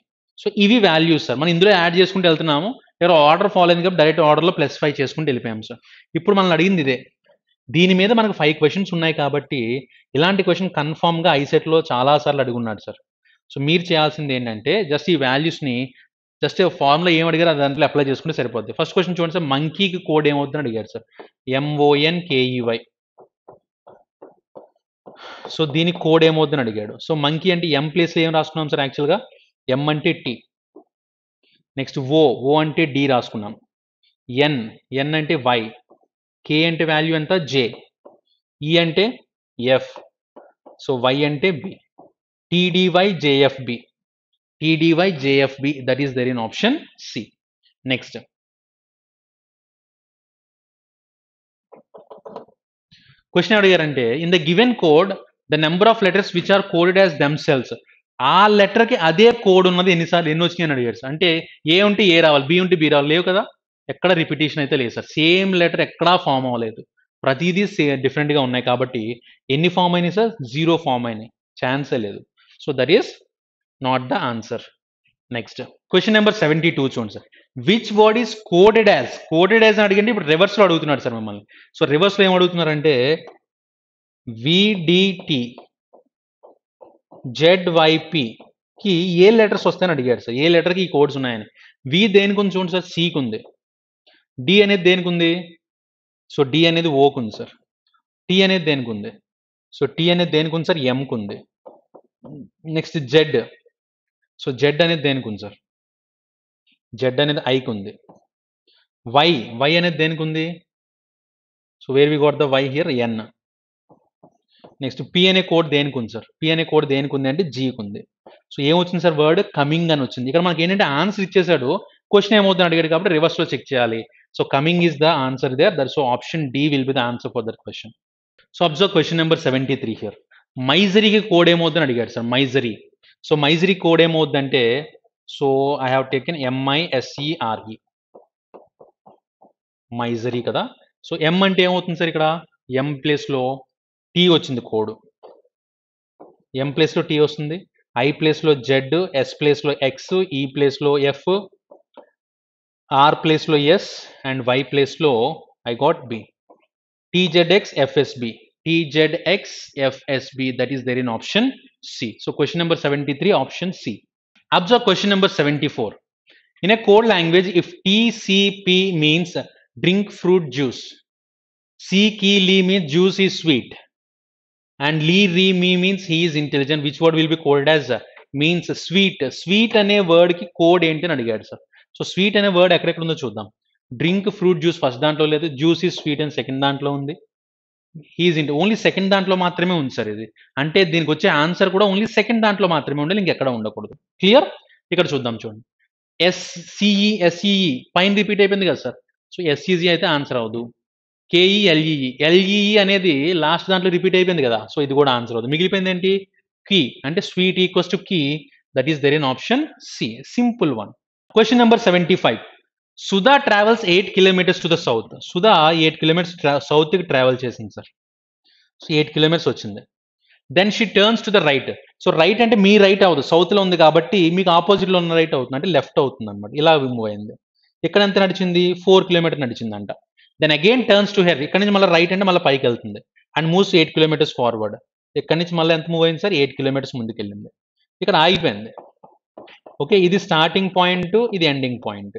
సో ఇవి వాల్యూస్ సార్, మనం ఇందులో యాడ్ చేసుకుంటూ వెళ్తున్నాము. ఇక్కడ ఆర్డర్ ఫాలో అయింది కాబట్టి డైరెక్ట్ ఆర్డర్లో ప్లస్ 5 చేసుకుంటూ వెళ్ళిపోయాము సార్. ఇప్పుడు మనల్ని అడిగింది ఇదే. దీని మీద మనకు 5 క్వశ్చన్స్ ఉన్నాయి కాబట్టి ఇలాంటి క్వశ్చన్ కన్ఫామ్గా ఐసెట్లో చాలాసార్లు అడుగున్నాడు సార్. సో మీరు చేయాల్సింది ఏంటంటే జస్ట్ ఈ వాల్యూస్ని జస్ట్ ఫార్ములా ఏం అడిగారు దాంట్లో అప్లై చేసుకుంటే సరిపోద్ది. ఫస్ట్ క్వశ్చన్ చూడండి సార్, మంకీకి కోడ్ ఏమవుతుందని అడిగారు సార్, MONKEY. సో దీనికి కోడ్ ఏమవుతుందని అడిగాడు. సో మంకీ అంటే ఎం ప్లేస్లో ఏం రాసుకున్నాం సార్, యాక్చువల్గా ఎం అంటే టీ. నెక్స్ట్ ఓ అంటే డి రాసుకున్నాం. ఎన్ అంటే వై, కే అంటే వాల్యూ ఎంత, జే, ఈ అంటే ఎఫ్, సో వై అంటే B, TDY JFB, TDY JFB, that is there in option C. Next question అడిగారంటే in the given code the number of letters which are coded as themselves, ఆ లెటర్కి అదే code ఉన్నది ఎన్ని వచ్చినాయి అని అడిగారు సార్. అంటే ఏ ఉంటే ఏ రావాలి, బి ఉంటే బి రావాలి, లేవు కదా, ఎక్కడ రిపిటేషన్ అయితే లేదు సార్. సేమ్ లెటర్ ఎక్కడా ఫామ్ అవ్వలేదు, ప్రతిదీ డిఫరెంట్గా ఉన్నాయి. కాబట్టి ఎన్ని ఫామ్ అయినాయి సార్? 0 ఫామ్ అయినాయి, ఛాన్సే లేదు. So that is not the answer. Next question number 72 చూడండి sir. Which word is coded as అని అడిగండి. ఇప్పుడు రివర్స్లో అడుగుతున్నాడు సార్ మిమ్మల్ని. సో రివర్స్లో ఏం అడుగుతున్నారంటే విడిటి జెడ్వైపి కి ఏ లెటర్స్ వస్తాయని అడిగాడు సార్. ఏ లెటర్కి ఈ కోడ్స్ ఉన్నాయని. వి దేనికి ఉంది చూడండి సార్, సికి ఉంది. డి అనేది దేనికి ఉంది? సో డి అనేది ఓకు ఉంది సార్. టీ అనేది దేనికి ఉంది? సో టీ అనేది దేనికి ఉంది సార్? ఎంకు ఉంది. నెక్స్ట్ జెడ్, సో జెడ్ అనేది దేనికి ఉంది సార్? జెడ్ అనేది ఐకి ఉంది. వై అనేది దేనికి ఉంది? So where we got the Y here? N. Next P అనే కోడ్ దేనికి ఉంది సార్? పి అనే కోడ్ దేనికి ఉంది అంటే జీకి ఉంది. సో ఏమొచ్చింది సార్? వర్డ్ కమింగ్ అని వచ్చింది. ఇక్కడ మనకి ఏంటంటే ఆన్సర్ ఇచ్చేసాడు, క్వశ్చన్ ఏమవుతుంది అడిగాడు కాబట్టి రివర్స్లో చెక్ చేయాలి. So coming is the answer there. That so option D will be the answer for that question. So observe question number 73 here. మైజరీకి కోడ్ ఏమవుతుందని అడిగాడు sir. Misery, so misery code ఏమవుతుందంటే, so I have taken MISERE, misery కదా. So ఎం అంటే ఏమవుతుంది sir? ఇక్కడ ఎం ప్లేస్లో tea వచ్చింది కోడ్, ఎం ప్లేస్లో టీ వస్తుంది, ఐ ప్లేస్లో జెడ్, ఎస్ ప్లేస్లో ఎక్స్, ఈ ప్లేస్లో ఎఫ్, ఆర్ ప్లేస్లో ఎస్ అండ్ వై ప్లేస్లో I got B. TZXFSB, TZXFSB, that is there in option C. So question number 73, option C. Observe question number 74. In a code language, if TCP means drink fruit juice, CKLE means juice is sweet, and LRE means he is intelligent, which word will be called as means sweet? Sweet అనే word కి code ఏంటి అని అడిగాడు sir. So sweet అనే word ఎక్కడెక్కడ ఉందో చూద్దాం. Drink fruit juice first దాంట్లో లేదు, జ్యూస్ ఈజ్ స్వీట్ అని సెకండ్ దాంట్లో ఉంది, హీజ్ ఇంటి ఓన్లీ సెకండ్ దాంట్లో మాత్రమే ఉంది సార్. ఇది అంటే దీనికి వచ్చే ఆన్సర్ కూడా ఓన్లీ సెకండ్ దాంట్లో మాత్రమే ఉండాలి, ఇంకెక్కడ ఉండకూడదు. క్లియర్? ఇక్కడ చూద్దాం చూడండి. SCE పైన రిపీట్ అయిపోయింది కదా సార్. సో SCG అయితే ఆన్సర్ అవ్వదు. LEE అనేది లాస్ట్ దాంట్లో రిపీట్ అయిపోయింది కదా, సో ఇది కూడా ఆన్సర్ అవ్వదు. మిగిలిపోయింది ఏంటి? కీ, అంటే sweet equals to key, that is there in option C. Simple one. Question number 75. Sudha travels 8 kilometres to the south. Sudha 8 kilometres సౌత్కి ట్రావెల్ చేసింది సార్. సో 8 కిలోమీటర్స్ వచ్చింది. Then she turns to the right. So right అంటే మీ right అవుతుంది, సౌత్లో ఉంది కాబట్టి మీకు ఆపోజిట్లో ఉన్న రైట్ అవుతుంది, అంటే లెఫ్ట్ అవుతుంది అనమాట. ఇలా మూవ్ అయింది. ఇక్కడ ఎంత నడిచింది? 4 కిలోమీటర్ నడిచిందంట. Then again turns to her, ఇక్కడ నుంచి మళ్ళీ రైట్ అంటే మళ్ళీ పైకి వెళ్తుంది అండ్ మూవ్స్ 8 కిలోమీటర్స్ ఫార్వర్డ్. ఇక్కడ నుంచి మళ్ళీ ఎంత మూవ్ అయింది సార్? 8 కిలోమీటర్స్ ముందుకు వెళ్ళింది. ఇక్కడ ఆగిపోయింది. ఓకే, ఇది స్టార్టింగ్ పాయింట్, ఇది ఎండింగ్ పాయింట్.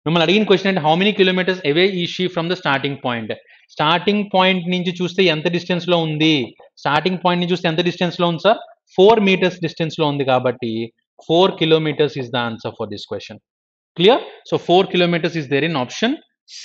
మిమ్మల్ని అడిగిన క్వశ్చన్ అంటే how many kilometres away is she from the starting point. Starting point నుంచి చూస్తే ఎంత డిస్టెన్స్ లో ఉంది? స్టార్టింగ్ పాయింట్ నుంచి చూస్తే ఎంత డిస్టెన్స్ లో ఉంది సార్? 4 meters డిస్టెన్స్ లో ఉంది. కాబట్టి 4 kilometers is the answer for this question. Clear? So 4 kilometers is there in option C.